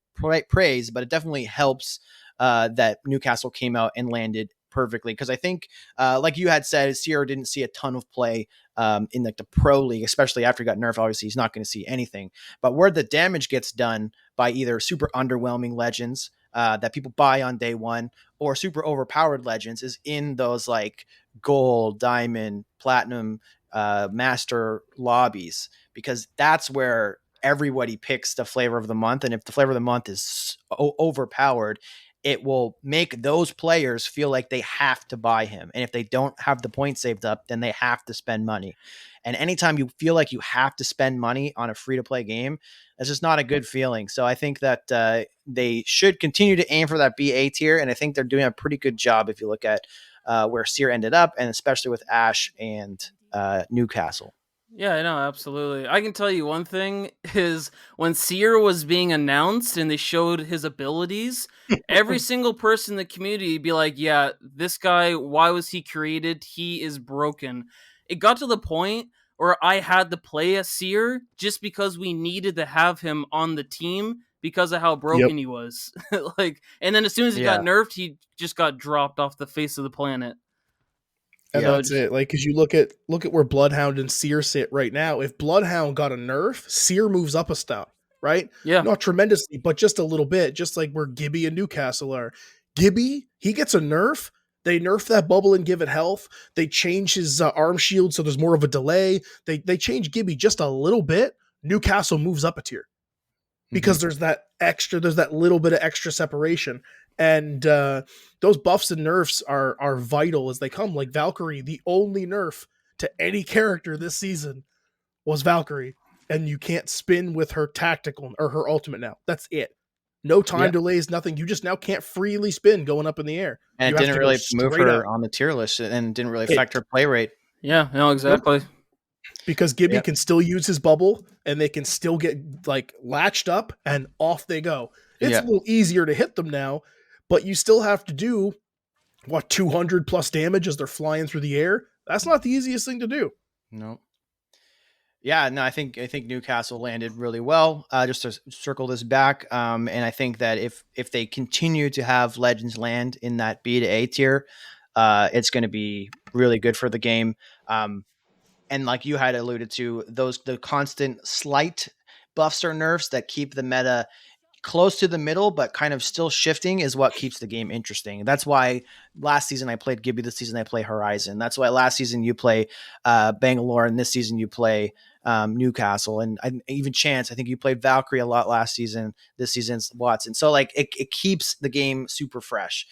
praised, but it definitely helps that Newcastle came out and landed perfectly, because I think like you had said, Seer didn't see a ton of play in like the pro league, especially after he got nerfed. Obviously he's not going to see anything, but where the damage gets done by either super underwhelming legends that people buy on day one or super overpowered legends is in those like gold, diamond, platinum, master lobbies, because that's where everybody picks the flavor of the month. And if the flavor of the month is overpowered, it will make those players feel like they have to buy him. And if they don't have the points saved up, then they have to spend money. And anytime you feel like you have to spend money on a free-to-play game, that's just not a good feeling. So I think that they should continue to aim for that BA tier, and I think they're doing a pretty good job if you look at where Seer ended up, and especially with Ash and Newcastle. Yeah, I know, absolutely. I can tell you one thing is when Seer was being announced and they showed his abilities, every single person in the community would be like, yeah, this guy, why was he created? He is broken. It got to the point where I had to play a Seer just because we needed to have him on the team because of how broken he was. And then as soon as he got nerfed, he just got dropped off the face of the planet. And that's it. Like, because you look at where Bloodhound and Seer sit right now. If Bloodhound got a nerf, Seer moves up a step, right? Yeah. Not tremendously, but just a little bit, just like where Gibby and Newcastle are. Gibby, he gets a nerf. They nerf that bubble and give it health. They change his arm shield so there's more of a delay. They change Gibby just a little bit. Newcastle moves up a tier because there's that little bit of extra separation. And those buffs and nerfs are vital as they come. Like Valkyrie, the only nerf to any character this season was Valkyrie. And you can't spin with her tactical or her ultimate now. That's it. No time delays, nothing. You just now can't freely spin going up in the air. And you it didn't really move her on the tier list and didn't really affect her play rate. Yeah, no, exactly. Because Gibby can still use his bubble and they can still get like latched up and off they go. It's a little easier to hit them now, but you still have to do 200 plus damage as they're flying through the air. That's not the easiest thing to do. No. Yeah, no, I think Newcastle landed really well. Just to circle this back, and I think that if they continue to have Legends land in that B to A tier, it's going to be really good for the game. And like you had alluded to, the constant slight buffs or nerfs that keep the meta close to the middle, but kind of still shifting is what keeps the game interesting. That's why last season I played Gibby, this season I play Horizon. That's why last season you play Bangalore, and this season you play Newcastle, and even Chanse. I think you played Valkyrie a lot last season. This season's Watson. So like it keeps the game super fresh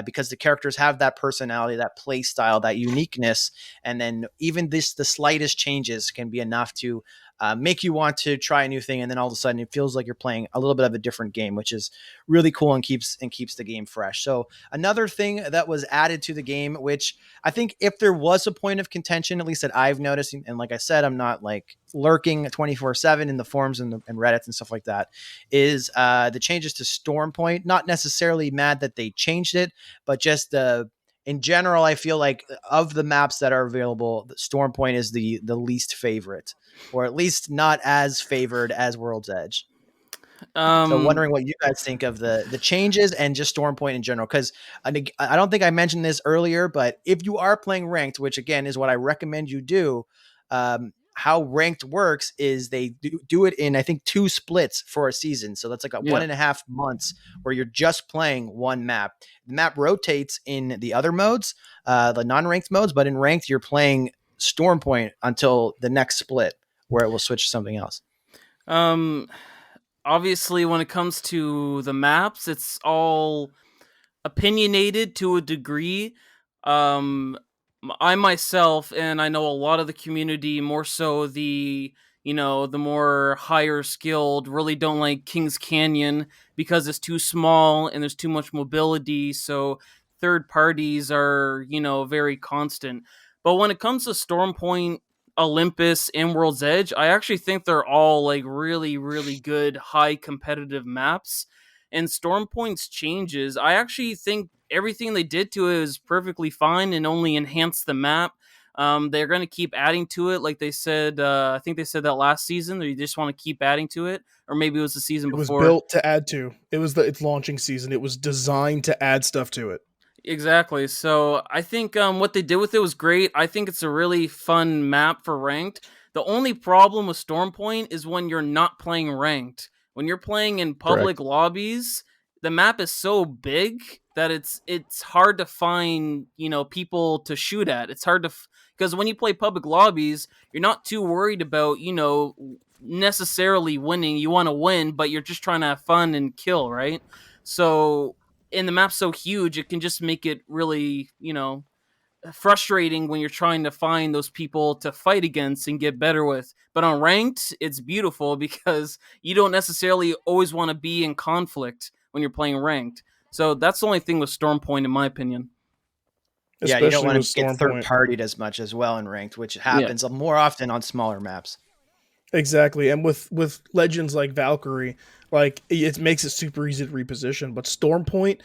because the characters have that personality, that play style, that uniqueness, and then even the slightest changes can be enough to make you want to try a new thing, and then all of a sudden it feels like you're playing a little bit of a different game, which is really cool and keeps the game fresh. So another thing that was added to the game, which I think if there was a point of contention, at least that I've noticed, and like I said, I'm not like lurking 24/7 in the forums and Reddits and stuff like that, is the changes to Storm Point. Not necessarily mad that they changed it, but just in general, I feel like of the maps that are available, Storm Point is the least favorite, or at least not as favored as World's Edge. So wondering what you guys think of the changes and just Storm Point in general. Because I don't think I mentioned this earlier, but if you are playing ranked, which again is what I recommend you do, how ranked works is they do it in, I think, 2 splits for a season. So that's like 1.5 months where you're just playing one map. The map rotates in the other modes, the non-ranked modes, but in ranked, you're playing Storm Point until the next split where it will switch to something else. Obviously, when it comes to the maps, it's all opinionated to a degree. I myself, and I know a lot of the community, more so the more higher skilled, really don't like Kings Canyon because it's too small and there's too much mobility. So third parties are, very constant. But when it comes to Storm Point, Olympus, and World's Edge, I actually think they're all like really, really good, high competitive maps. And Storm Point's changes, I actually think everything they did to it is perfectly fine and only enhanced the map. They're going to keep adding to it, like they said. I think they said that last season. They just want to keep adding to it, or maybe it was the season before. It was built to add to. It was its launching season. It was designed to add stuff to it. Exactly. So I think what they did with it was great. I think it's a really fun map for ranked. The only problem with Storm Point is when you're not playing ranked. When you're playing in public lobbies, the map is so big that it's hard to find, people to shoot at. It's hard to because when you play public lobbies, you're not too worried about, necessarily winning. You want to win, but you're just trying to have fun and kill, right? So, and the map's so huge, it can just make it really, frustrating when you're trying to find those people to fight against and get better with. But on ranked, it's beautiful because you don't necessarily always want to be in conflict when you're playing ranked. So that's the only thing with Storm Point, in my opinion. Especially you don't want to get third-partied as much as well in ranked, which happens more often on smaller maps. Exactly, and with legends like Valkyrie, like it makes it super easy to reposition. But Storm Point,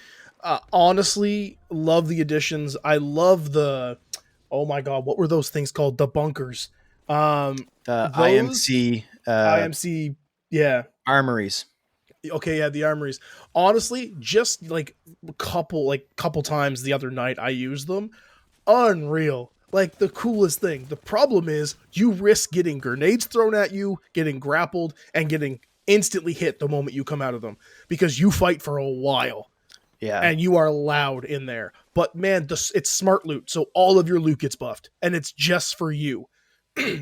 honestly, love the additions. I love oh my god, what were those things called? The bunkers. IMC. IMC, yeah. Armories. Okay, yeah, the armories. Honestly, just like a couple times the other night I used them. Unreal. Like the coolest thing. The problem is you risk getting grenades thrown at you, getting grappled, and getting instantly hit the moment you come out of them because you fight for a while. Yeah. and you are loud in there. But man, it's smart loot, so all of your loot gets buffed, and it's just for you.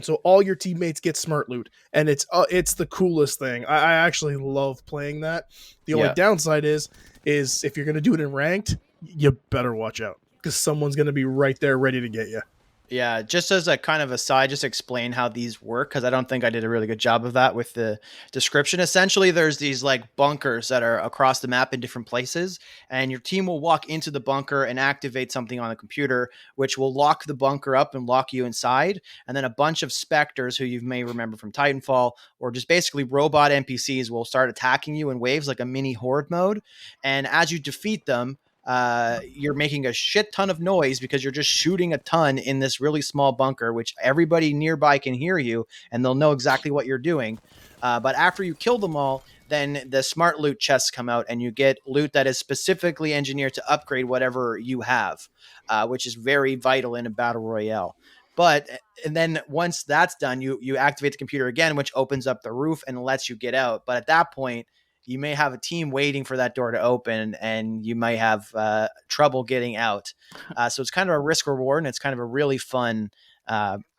So all your teammates get smart loot, and it's the coolest thing. I actually love playing that. The only Yeah. downside is if you're gonna do it in ranked, you better watch out because someone's gonna be right there ready to get you. Yeah, just as a kind of aside, just explain how these work because I don't think I did a really good job of that with the description. Essentially, there's these like bunkers that are across the map in different places, and your team will walk into the bunker and activate something on the computer, which will lock the bunker up and lock you inside. And then a bunch of specters, who you may remember from Titanfall, or just basically robot NPCs, will start attacking you in waves like a mini horde mode. And as you defeat them, you're making a shit ton of noise because you're just shooting a ton in this really small bunker, which everybody nearby can hear you and they'll know exactly what you're doing. But after you kill them all, then the smart loot chests come out and you get loot that is specifically engineered to upgrade whatever you have, which is very vital in a battle royale. But and then once that's done, you activate the computer again, which opens up the roof and lets you get out. But at that point, you may have a team waiting for that door to open and you might have trouble getting out. So it's kind of a risk reward, and it's kind of a really fun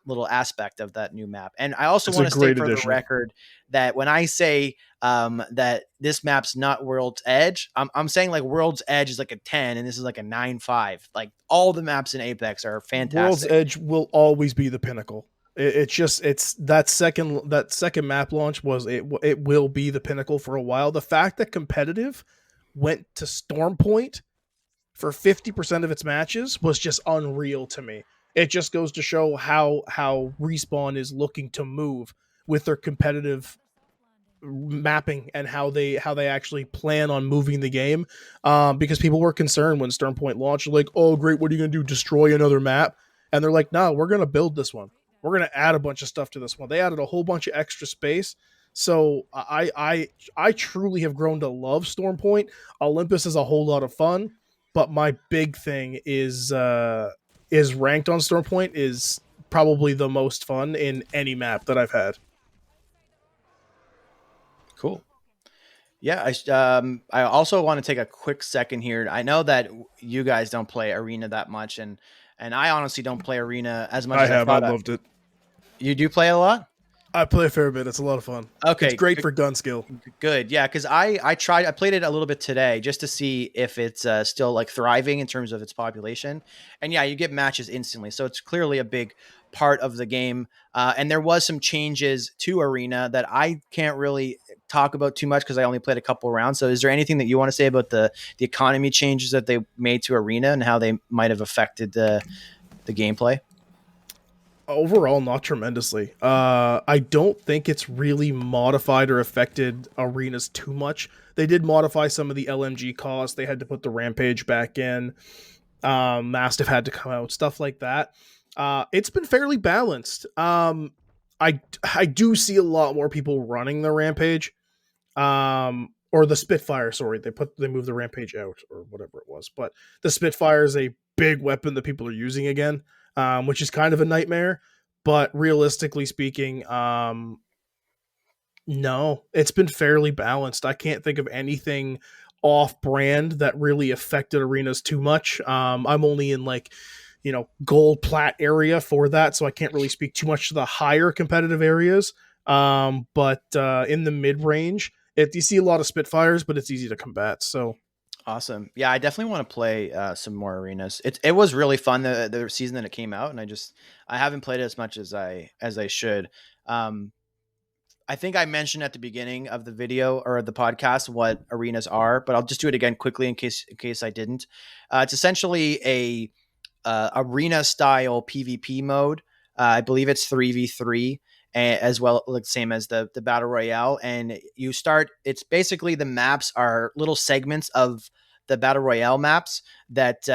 little aspect of that new map. And I also want to state for the record that when I say that this map's not World's Edge, I'm saying like World's Edge is like a 10 and this is like a 9.5. Like all the maps in Apex are fantastic. World's Edge will always be the pinnacle. It's that second map launch it will be the pinnacle for a while. The fact that competitive went to Stormpoint for 50% of its matches was just unreal to me. It just goes to show how Respawn is looking to move with their competitive mapping and how they actually plan on moving the game. Because people were concerned when Stormpoint launched, like, oh great, what are you gonna do? Destroy another map? And they're like, no, we're gonna build this one. We're gonna add a bunch of stuff to this one. They added a whole bunch of extra space. So I truly have grown to love Stormpoint. Olympus is a whole lot of fun, but my big thing is ranked on Stormpoint is probably the most fun in any map that I've had. Cool. Yeah, I also want to take a quick second here. I know that you guys don't play Arena that much, and I honestly don't play Arena as much as I thought. I loved it. You do play a lot? I play a fair bit. It's a lot of fun. Okay, it's great for gun skill. Good, yeah. Because I played it a little bit today just to see if it's still like thriving in terms of its population. And yeah, you get matches instantly, so it's clearly a big part of the game. And there was some changes to Arena that I can't really talk about too much because I only played a couple rounds. So is there anything that you want to say about the economy changes that they made to Arena and how they might have affected the gameplay? Overall, not tremendously. I don't think it's really modified or affected arenas too much. They did modify some of the LMG costs. They had to put the Rampage back in. Mastiff had to come out, stuff like that. It's been fairly balanced. I do see a lot more people running the Rampage, or the Spitfire. Sorry, they moved the Rampage out or whatever it was. But the Spitfire is a big weapon that people are using again, which is kind of a nightmare. But realistically speaking, no, it's been fairly balanced. I can't think of anything off-brand that really affected arenas too much. I'm only in gold plat area for that, so I can't really speak too much to the higher competitive areas. But in the mid-range, you see a lot of Spitfires, but it's easy to combat. So awesome. Yeah, I definitely want to play some more arenas. It was really fun the season that it came out, and I haven't played it as much as I should. I think I mentioned at the beginning of the video or the podcast what arenas are, but I'll just do it again quickly in case I didn't. It's essentially a arena style PvP mode. I believe it's 3v3 as well, like same as the battle royale. And you start, it's basically the maps are little segments of the battle royale maps that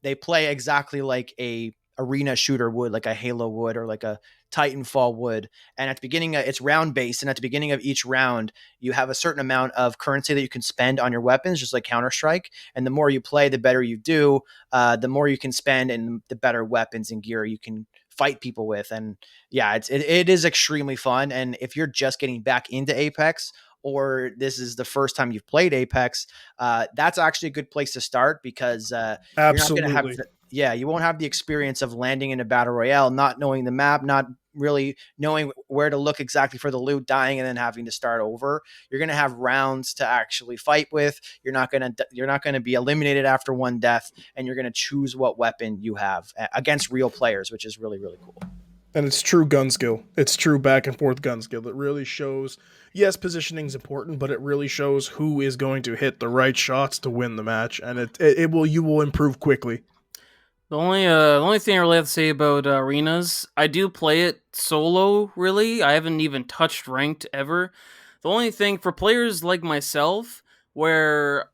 they play exactly like a arena shooter would, like a Halo would, or like a Titanfall would. And at the beginning, it's round based. And at the beginning of each round, you have a certain amount of currency that you can spend on your weapons, just like Counter-Strike. And the more you play, the better you do, the more you can spend and the better weapons and gear you can fight people with. And yeah, it is extremely fun. And if you're just getting back into Apex, or this is the first time you've played Apex, that's actually a good place to start, because you're not going to have Absolutely. you won't have the experience of landing in a battle royale, not knowing the map, not really knowing where to look exactly for the loot, dying and then having to start over. You're going to have rounds to actually fight with. You're not going to be eliminated after one death, and you're going to choose what weapon you have against real players, which is really, really cool. And it's true gun skill. It's true back and forth gun skill. It really shows, yes, positioning is important, but it really shows who is going to hit the right shots to win the match, and you will improve quickly. The only thing I really have to say about arenas, I do play it solo. Really, I haven't even touched ranked ever. The only thing for players like myself, where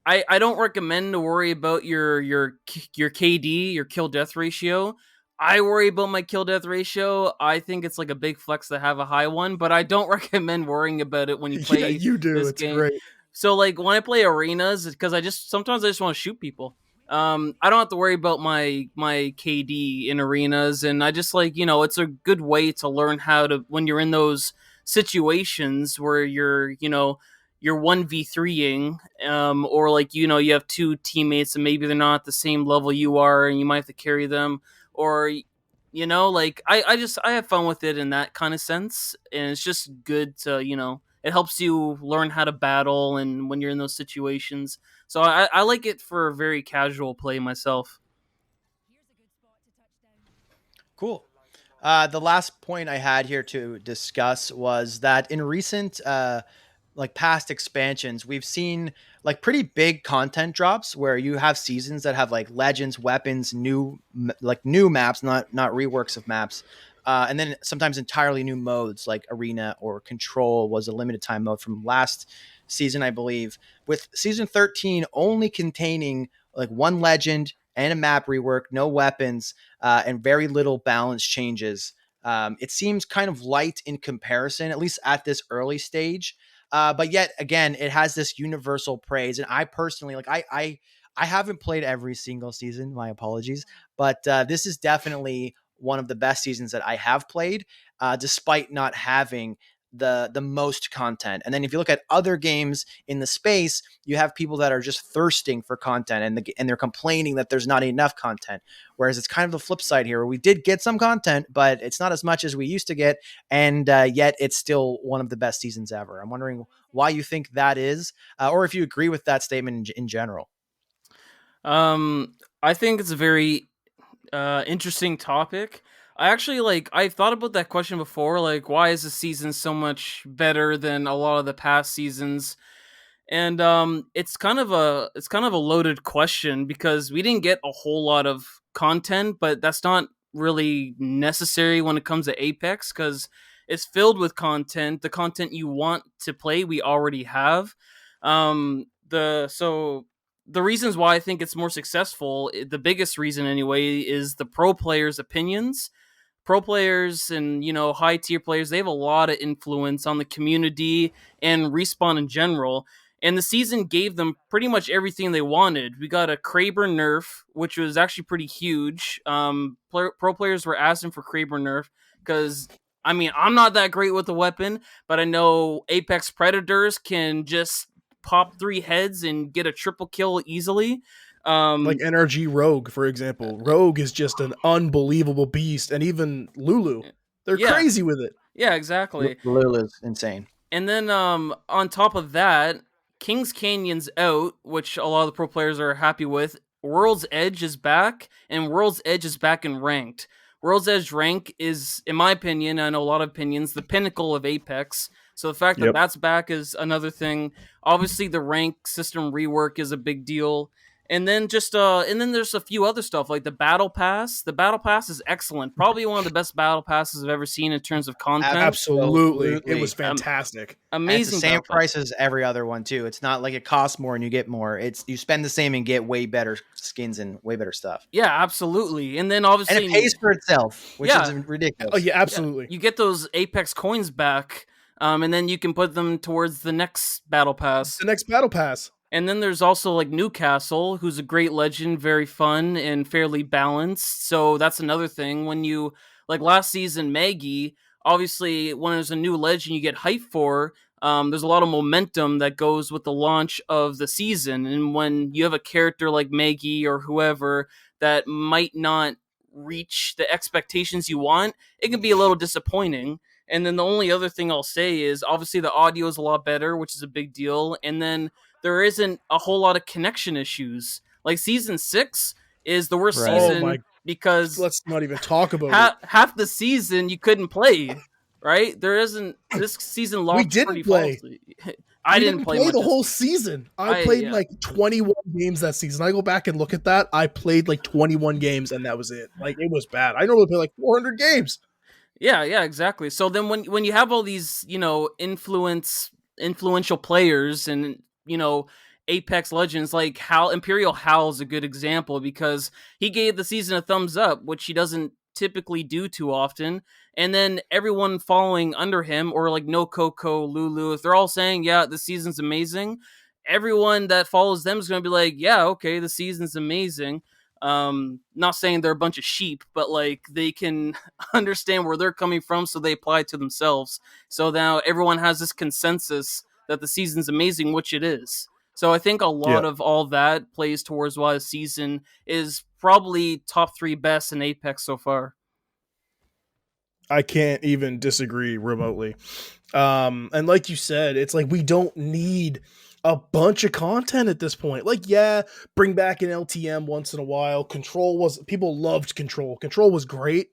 I don't recommend to worry about your KD, your kill death ratio. I worry about my kill death ratio. I think it's like a big flex to have a high one, but I don't recommend worrying about it when you play Yeah, you do. this It's game. great. So like when I play arenas, because sometimes I just want to shoot people. I don't have to worry about my KD in arenas, and I just like, it's a good way to learn how to, when you're in those situations where you're 1v3ing, or like, you have two teammates and maybe they're not at the same level you are, and you might have to carry them, or like I have fun with it in that kind of sense, and it's just good to, it helps you learn how to battle and when you're in those situations. So I like it for very casual play myself. Cool. The last point I had here to discuss was that in recent like past expansions, we've seen like pretty big content drops where you have seasons that have like legends, weapons, new maps, not reworks of maps. And then sometimes entirely new modes like arena or control was a limited time mode from last season, I believe, with season 13 only containing like one legend and a map rework, no weapons, and very little balance changes. It seems kind of light in comparison, at least at this early stage. But yet again, it has this universal praise. And I personally, like, I haven't played every single season. My apologies, but this is definitely one of the best seasons that I have played, despite not having the most content. And then if you look at other games in the space, you have people that are just thirsting for content, and they're complaining that there's not enough content. Whereas it's kind of the flip side here, where we did get some content, but it's not as much as we used to get, and yet it's still one of the best seasons ever. I'm wondering why you think that is, or if you agree with that statement in general. I think it's a very interesting topic. I've thought about that question before, like why is the season so much better than a lot of the past seasons? And it's kind of a loaded question, because we didn't get a whole lot of content, but that's not really necessary when it comes to Apex, because it's filled with content. The content you want to play, we already have. The reasons why I think it's more successful, the biggest reason anyway, is the pro players' opinions. Pro players and high tier players, they have a lot of influence on the community and Respawn in general, and the season gave them pretty much everything they wanted. We got a Kraber nerf, which was actually pretty huge. Pro players were asking for Kraber nerf because, I mean, I'm not that great with the weapon, but I know Apex Predators can just pop 3 heads and get a triple kill easily. Like NRG Rogue, for example. Rogue is just an unbelievable beast, and even Lulu. They're Yeah. crazy with it. Yeah, exactly. Lula's insane. And then on top of that, King's Canyon's out, which a lot of the pro players are happy with. World's Edge is back, and World's Edge is back in ranked. World's Edge rank is, in my opinion, I know a lot of opinions, the pinnacle of Apex. So the fact that Yep. that's back is another thing. Obviously, the rank system rework is a big deal. And then there's a few other stuff like the Battle Pass. The Battle Pass is excellent. Probably one of the best Battle Passes I've ever seen in terms of content. Absolutely. It Absolutely. was fantastic. And it's Amazing. the same Battle Pass. price as every other one too. It's not like it costs more and you get more. It's you spend the same and get way better skins and way better stuff. Yeah, absolutely. And then obviously, And it pays for itself, which Yeah. is ridiculous. Oh, yeah, absolutely. you get those Apex coins back, and then you can put them towards the next Battle Pass. The next Battle Pass. And then there's also like Newcastle, who's a great legend, very fun and fairly balanced. So that's another thing. When you, like last season, Maggie, obviously when there's a new legend you get hyped for, there's a lot of momentum that goes with the launch of the season. And when you have a character like Maggie or whoever that might not reach the expectations you want, it can be a little disappointing. And then the only other thing I'll say is obviously the audio is a lot better, which is a big deal. And then there isn't a whole lot of connection issues. Like season 6 is the worst Right. season Oh my, because let's not even talk about it. half the season you couldn't play. Right? There isn't this season We lost didn't pretty play. falsely. I We didn't play much the of- whole season. I played yeah. like 21 games that season. I go back and look at that. I played like 21 games and that was it. Like it was bad. I normally play like 400 games. Yeah, exactly. So then when you have all these, influential players and, Apex Legends, like Imperial Hal is a good example because he gave the season a thumbs up, which he doesn't typically do too often. And then everyone following under him, or like No Coco, Lulu, if they're all saying, yeah, the season's amazing, everyone that follows them is going to be like, yeah, okay, the season's amazing. Not saying they're a bunch of sheep, but like they can understand where they're coming from, so they apply it to themselves. So now everyone has this consensus that the season's amazing, which it is. So I think a lot of all that plays towards why the season is probably top 3 best in Apex so far. I can't even disagree remotely. And like you said, it's like we don't need a bunch of content at this point. Like, yeah, bring back an LTM once in a while. People loved Control. Control was great.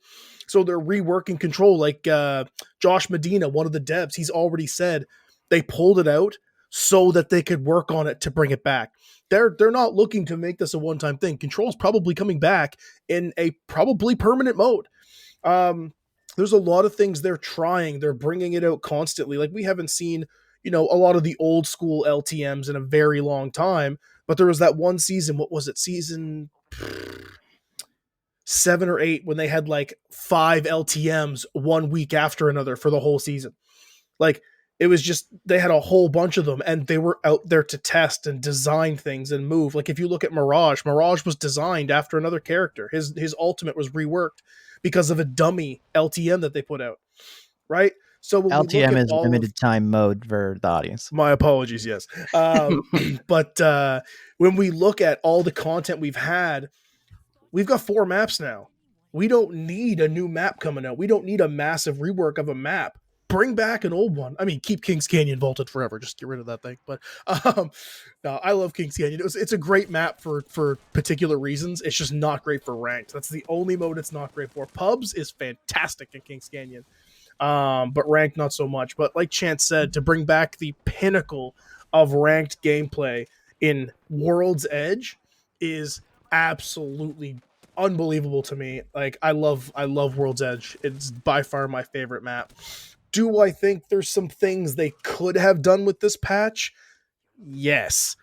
So they're reworking Control. Like Josh Medina, one of the devs, he's already said they pulled it out so that they could work on it to bring it back. They're not looking to make this a one-time thing. Control's probably coming back in a probably permanent mode. There's a lot of things they're trying. They're bringing it out constantly. Like we haven't seen, a lot of the old school LTMs in a very long time, but there was that one season, what was it? Season 7 or 8 when they had like 5 LTMs 1 week after another for the whole season. Like it was just, they had a whole bunch of them and they were out there to test and design things and move. Like if you look at Mirage was designed after another character. His ultimate was reworked because of a dummy LTM that they put out, right? So when LTM is limited time mode for the audience. My apologies, yes. But when we look at all the content we've had, we've got 4 maps now. We don't need a new map coming out. We don't need a massive rework of a map. Bring back an old one. I mean, keep Kings Canyon vaulted forever. Just get rid of that thing. But no, I love Kings Canyon. It's a great map for particular reasons. It's just not great for ranked. That's the only mode it's not great for. Pubs is fantastic in Kings Canyon, but ranked not so much. But like Chance said, to bring back the pinnacle of ranked gameplay in World's Edge is absolutely unbelievable to me. Like I love World's Edge. It's by far my favorite map. Do I think there's some things they could have done with this patch? Yes.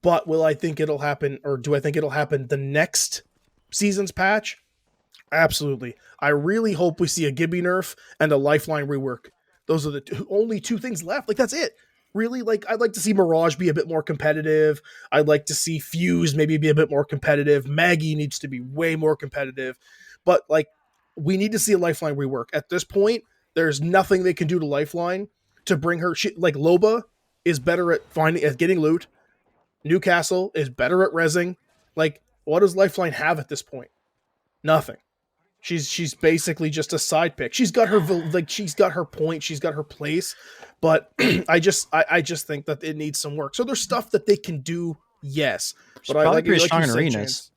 But will I think it'll happen, or do I think it'll happen the next season's patch? Absolutely. I really hope we see a Gibby nerf and a Lifeline rework. Those are the only 2 things left. Like, that's it. Really, like, I'd like to see Mirage be a bit more competitive. I'd like to see Fuse maybe be a bit more competitive. Maggie needs to be way more competitive. But, like, we need to see a Lifeline rework. At this point, there's nothing they can do to Lifeline to bring her. Like Loba is better at getting loot. Newcastle is better at rezzing. Like, what does Lifeline have at this point? Nothing. She's basically just a side pick. She's got her point. She's got her place. But I just think that it needs some work. So there's stuff that they can do. Yes, She's probably pretty strong in arenas.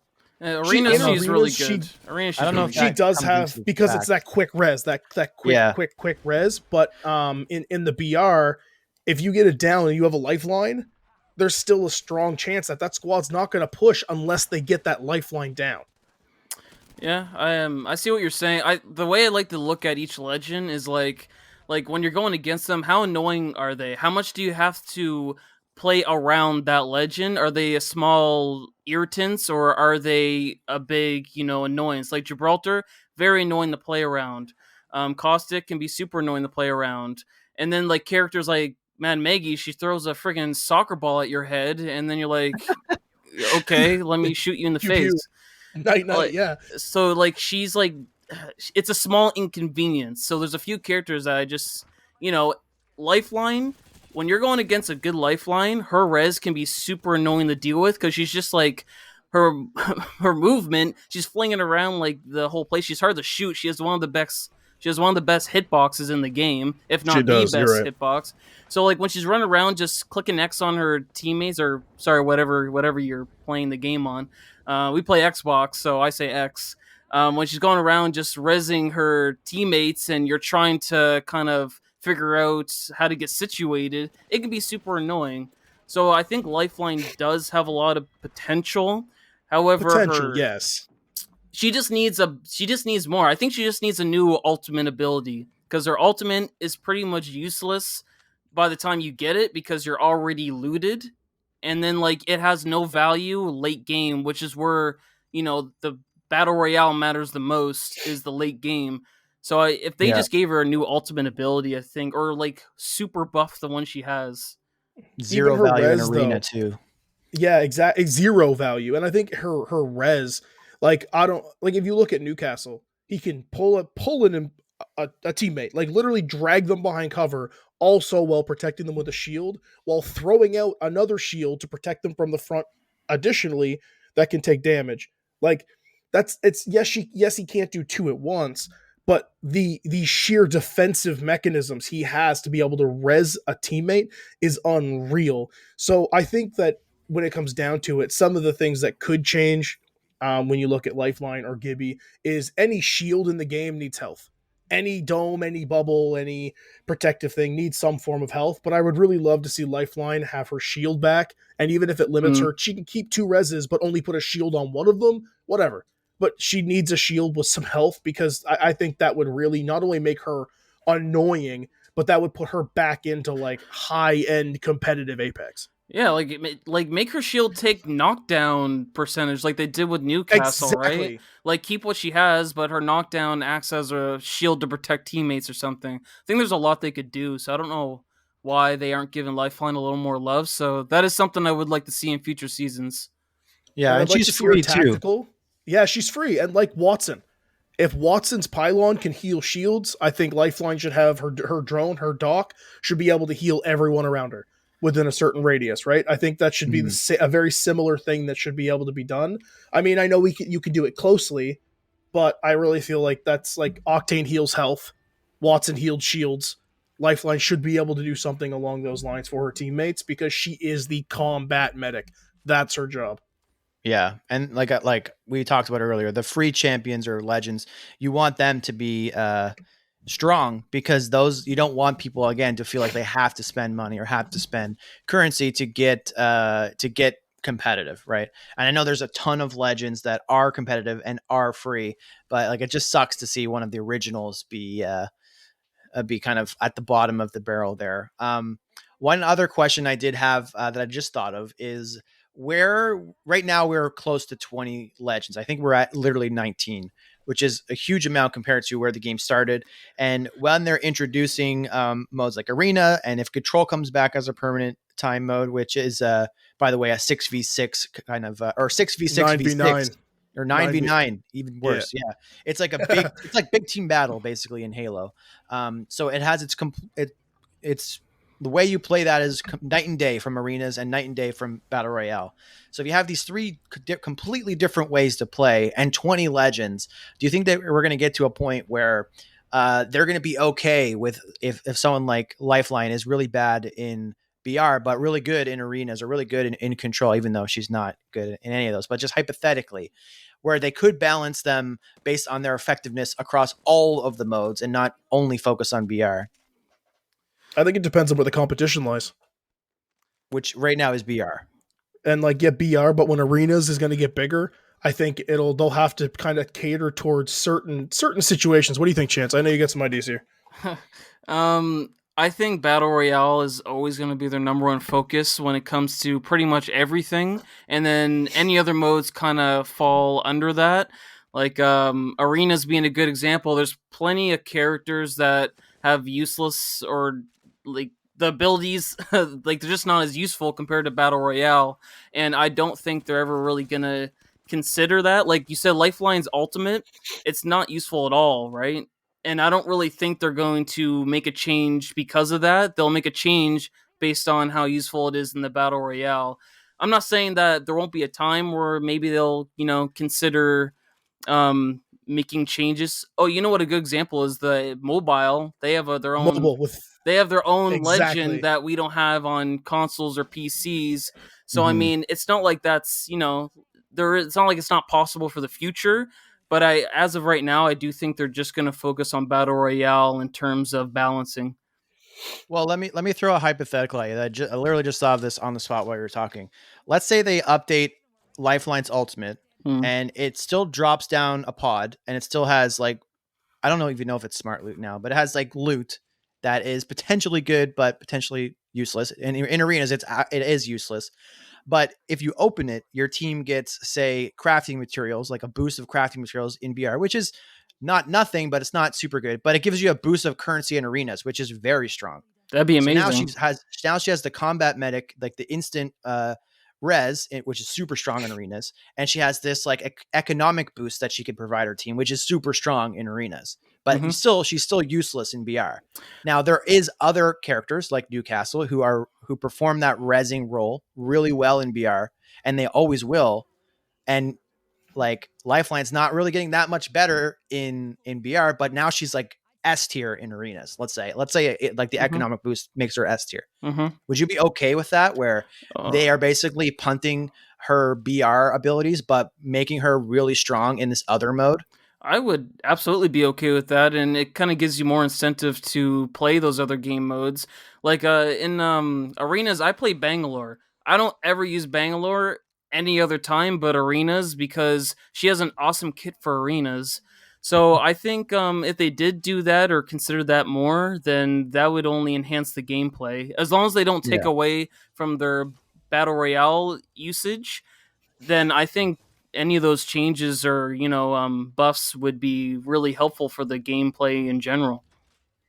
Arenas, she's really good. I don't know if she does have, because it's that quick res, that quick res. But in the BR, if you get it down and you have a Lifeline, there's still a strong chance that squad's not going to push unless they get that Lifeline down. Yeah, I see what you're saying. The way I like to look at each legend is like when you're going against them, how annoying are they? How much do you have to play around that legend? Are they a small irritants or are they a big, annoyance? Like Gibraltar, very annoying to play around. Caustic can be super annoying to play around. And then like characters like Maggie, she throws a freaking soccer ball at your head, and then you're like, okay, let me shoot you in the face. Night, yeah. So like she's like, it's a small inconvenience. So there's a few characters that I just, Lifeline when you're going against a good Lifeline, her res can be super annoying to deal with because she's just like her her movement. She's flinging around like the whole place. She's hard to shoot. She has one of the best. She has one of the best hitboxes in the game, if She not the does. You're best right. hitbox. So like when she's running around, just clicking X on her teammates, or sorry, whatever you're playing the game on. We play Xbox, so I say X. When she's going around just rezzing her teammates, and you're trying to kind of figure out how to get situated, it can be super annoying. So I think Lifeline does have a lot of potential. However, Potential, her yes. she just needs more. I think she just needs a new ultimate ability because her ultimate is pretty much useless by the time you get it because you're already looted, and then like it has no value late game, which is where the battle royale matters the most is the late game. So if they Yeah. just gave her a new ultimate ability, I think, or like super buff the one she has. Even Zero her value in res arena though. too. Yeah, exactly. Zero value. And I think her res, like I don't like if you look at Newcastle, he can pull in a teammate, like literally drag them behind cover, also while protecting them with a shield, while throwing out another shield to protect them from the front. Additionally, that can take damage. Like it's yes he can't do two at once, but the sheer defensive mechanisms he has to be able to res a teammate is unreal. So I think that when it comes down to it, some of the things that could change when you look at Lifeline or Gibby is any shield in the game needs health. Any dome, any bubble, any protective thing needs some form of health. But I would really love to see Lifeline have her shield back. And even if it limits Mm. her, she can keep two reses, but only put a shield on one of them, whatever. But she needs a shield with some health because I think that would really not only make her annoying, but that would put her back into like high end competitive Apex. Yeah, like make her shield take knockdown percentage like they did with Newcastle, right? Exactly. Like keep what she has, but her knockdown acts as a shield to protect teammates or something. I think there's a lot they could do, so I don't know why they aren't giving Lifeline a little more love. So that is something I would like to see in future seasons. Yeah, And and I'd like she's to see her free too. tactical. Yeah, she's free. And like Watson, if Watson's pylon can heal shields, I think Lifeline should have her drone, her dock should be able to heal everyone around her within a certain radius, right? I think that should be Mhm. a very similar thing that should be able to be done. I mean, I know you can do it closely, but I really feel like that's like Octane heals health, Watson healed shields. Lifeline should be able to do something along those lines for her teammates because she is the combat medic. That's her job. Yeah, and like we talked about earlier, the free champions or legends, you want them to be strong because those you don't want people again to feel like they have to spend money or have to spend currency to get competitive, right? And I know there's a ton of legends that are competitive and are free, but like it just sucks to see one of the originals be kind of at the bottom of the barrel there. One other question I did have that I just thought of is where right now we're close to 20 legends. I think we're at literally 19, which is a huge amount compared to where the game started. And when they're introducing modes like Arena, and if Control comes back as a permanent time mode, which is, by the way, a 6v6 kind of, or 6v6v6 9v9. or 9v. 9v9, even Yeah. worse. Yeah. It's like it's like big team battle basically in Halo. So it has it's the way you play that is night and day from arenas and night and day from battle royale. So if you have these three completely different ways to play and 20 legends, do you think that we're going to get to a point where they're going to be okay with if someone like Lifeline is really bad in BR, but really good in arenas or really good in control, even though she's not good in any of those, but just hypothetically, where they could balance them based on their effectiveness across all of the modes and not only focus on BR, I think it depends on where the competition lies. which right now is BR. And like get BR, but when arenas is going to get bigger, I think they'll have to kind of cater towards certain situations. What do you think, Chance? I know you got some ideas here. I think battle royale is always going to be their number one focus when it comes to pretty much everything, and then any other modes kind of fall under that. Like arenas being a good example. There's plenty of characters that have useless or like the abilities like they're just not as useful compared to battle royale, and I don't think they're ever really gonna consider that. Like you said, Lifeline's ultimate, it's not useful at all, right? And I don't really think they're going to make a change because of that. They'll make a change based on how useful it is in the battle royale. I'm not saying that there won't be a time where maybe they'll, consider making changes. Oh, you know what a good example is the mobile. They have their own Mobile with they have their own legend exactly. that we don't have on consoles or PCs. So I Mhm. mean, it's not like that's, it's not like it's not possible for the future, but as of right now, I do think they're just going to focus on battle royale in terms of balancing. Well, let me throw a hypothetical at you. I literally just thought of this on the spot while you were talking. Let's say they update Lifeline's Ultimate, Hmm. and it still drops down a pod, and it still has like, I don't know if you know if it's smart loot now, but it has like loot that is potentially good but potentially useless. And in arenas, it is useless. But if you open it, your team gets, say, crafting materials, like a boost of crafting materials in BR, which is not nothing, but it's not super good. But it gives you a boost of currency in arenas, which is very strong. That'd be So amazing. now she has the combat medic, like the instant res, which is super strong in arenas, and she has this like economic boost that she could provide her team, which is super strong in arenas. But Mhm. she's still useless in BR. Now there is other characters like Newcastle who perform that resing role really well in BR, and they always will. And like Lifeline's not really getting that much better in BR, but now she's like S tier in arenas. Let's say like the Mhm. economic boost makes her S tier. Mhm. Would you be okay with that, where Uh, they are basically punting her BR abilities but making her really strong in this other mode? I would absolutely be okay with that, and it kind of gives you more incentive to play those other game modes. Like in arenas, I play Bangalore. I don't ever use Bangalore any other time but arenas because she has an awesome kit for arenas. So I think if they did do that or consider that more, then that would only enhance the gameplay. As long as they don't take Yeah. away from their battle royale usage, then I think any of those changes or buffs would be really helpful for the gameplay in general.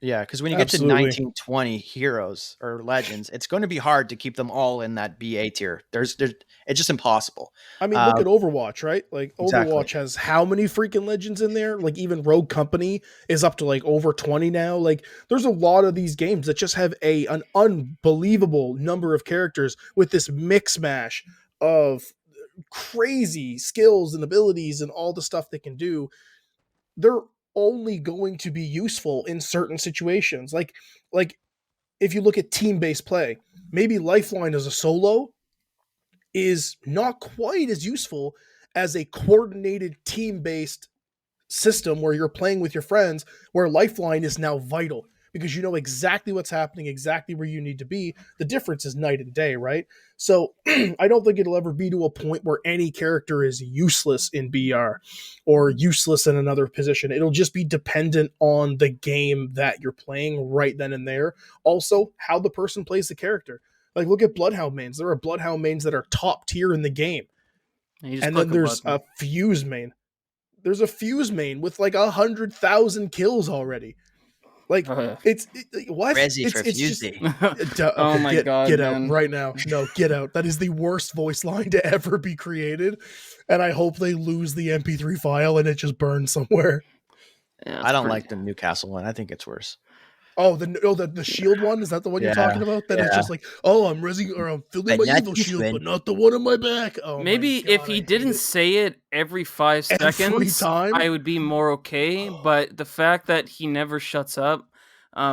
Yeah, because when you get to Absolutely. 1920 heroes or legends, it's going to be hard to keep them all in that BA tier. There's it's just impossible. I mean, look Uh, at Overwatch, right? Like exactly. Overwatch has how many freaking legends in there? Like even Rogue Company is up to like over 20 now. Like there's a lot of these games that just have an unbelievable number of characters with this mix mash of crazy skills and abilities and all the stuff they can do. They're only going to be useful in certain situations. Like if you look at team-based play, maybe Lifeline as a solo is not quite as useful as a coordinated team-based system where you're playing with your friends, where Lifeline is now vital because you know exactly what's happening, exactly where you need to be. The difference is night and day, right? So I don't think it'll ever be to a point where any character is useless in BR or useless in another position. It'll just be dependent on the game that you're playing right then and there. Also, how the person plays the character. Like, look at Bloodhound mains. There are Bloodhound mains that are top tier in the game. You just And then click a there's button. a Fuse main. There's a Fuse main with like 100,000 kills already. Like Uh, what? Resi for It's just Fusey. oh okay. my god, Get out man. right now. No, get out. That is the worst voice line to ever be created, and I hope they lose the MP3 file and it just burns somewhere. Yeah, I it's don't pretty. like the Newcastle one. I think it's worse. Oh, the shield one, is that the one you're Yeah, talking about? That is yeah. just like, oh, I'm resing or I'm filling But my not evil this shield, but one. not the one on my back. Oh my Maybe if god, he I hate didn't it say it every 5 every seconds, time. I would be more okay. But the fact that he never shuts up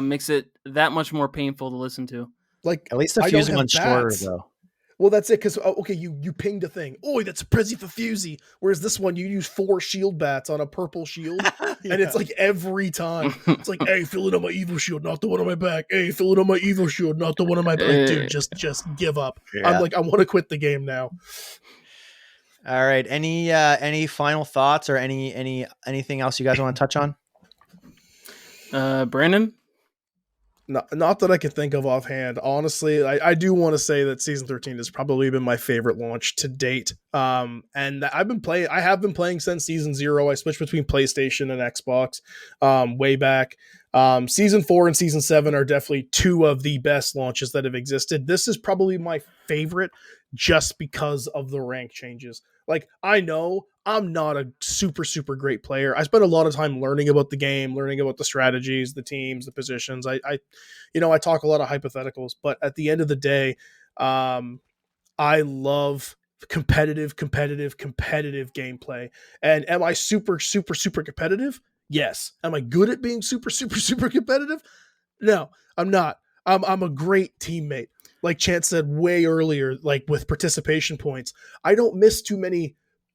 makes it that much more painful to listen to. Like At least the I don't Fusey have one's shorter bats. though. Well, that's it. Because okay, you pinged a thing. Oh, that's a Prezi for Fusey. Whereas this one, you use 4 shield bats on a purple shield, and it's Yeah. like every time. It's like, hey, fill it on my evil shield, not the one on my back. Hey, fill it on my evil shield, not the one on my back. Like, dude, Eh, just give up. I'm Yeah. like, I want to quit the game now. All right. Any final thoughts or anything else you guys want to touch on? Brandon. Not that I can think of offhand. Honestly, I do want to say that season 13 has probably been my favorite launch to date. And I have been playing since season 0. I switched between PlayStation and Xbox, way back. Season 4 and season 7 are definitely 2 of the best launches that have existed. This is probably my favorite just because of the rank changes. Like, I know I'm not a super, super great player. I spent a lot of time learning about the game, learning about the strategies, the teams, the positions. I talk a lot of hypotheticals, but at the end of the day, I love competitive gameplay. And am I super, super, super competitive? Yes. Am I good at being super, super, super competitive? No, I'm not. I'm a great teammate. Like Chance said way earlier, like with participation points, I don't miss too many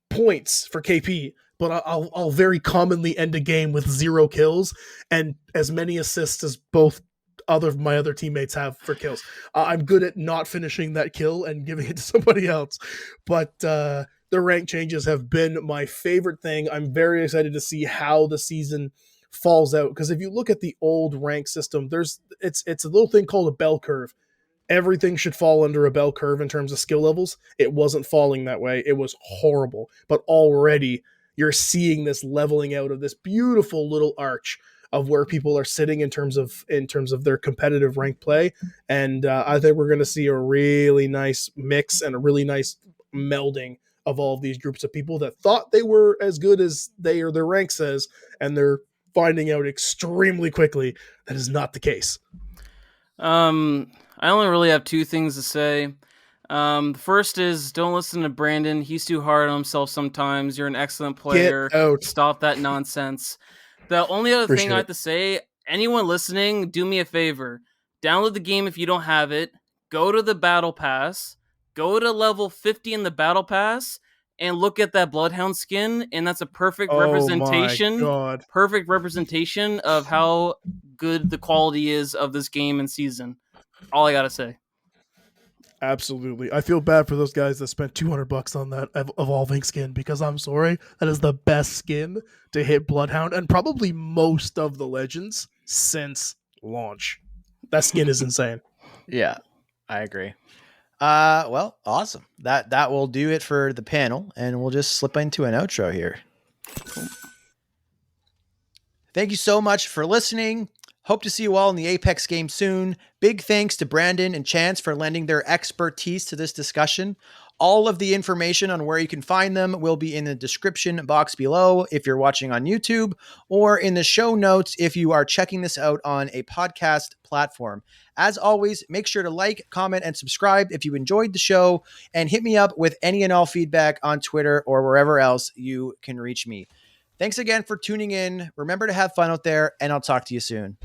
points for KP, but I'll very commonly end a game with 0 kills and as many assists as both my other teammates have for kills. I'm good at not finishing that kill and giving it to somebody else, but the rank changes have been my favorite thing. I'm very excited to see how the season falls out, because if you look at the old rank system, it's a little thing called a bell curve. Everything should fall under a bell curve in terms of skill levels. It wasn't falling that way. It was horrible. But already you're seeing this leveling out of this beautiful little arch of where people are sitting in terms of their competitive rank play. And I think we're going to see a really nice mix and a really nice melding of all of these groups of people that thought they were as good as their rank says, and they're finding out extremely quickly that is not the case. I only really have 2 things to say. The first is, don't listen to Brandon. He's too hard on himself sometimes. You're an excellent player. Get out. Stop that nonsense. The only other thing I have to say, anyone listening, do me a favor. Download the game if you don't have it. Go to the Battle Pass. Go to level 50 in the Battle Pass and look at that Bloodhound skin, and that's a perfect representation. My God. Perfect representation of how good the quality is of this game and season. All I gotta say. Absolutely. I feel bad for those guys that spent $200 on that evolving skin, because I'm sorry, that is the best skin to hit Bloodhound and probably most of the legends since launch. That skin is insane. Yeah, I agree. Well, awesome. That will do it for the panel, and we'll just slip into an outro here. Thank you so much for listening. Hope to see you all in the Apex game soon. Big thanks to Brandon and Chance for lending their expertise to this discussion. All of the information on where you can find them will be in the description box below if you're watching on YouTube, or in the show notes if you are checking this out on a podcast platform. As always, make sure to like, comment, and subscribe if you enjoyed the show, and hit me up with any and all feedback on Twitter or wherever else you can reach me. Thanks again for tuning in. Remember to have fun out there, and I'll talk to you soon.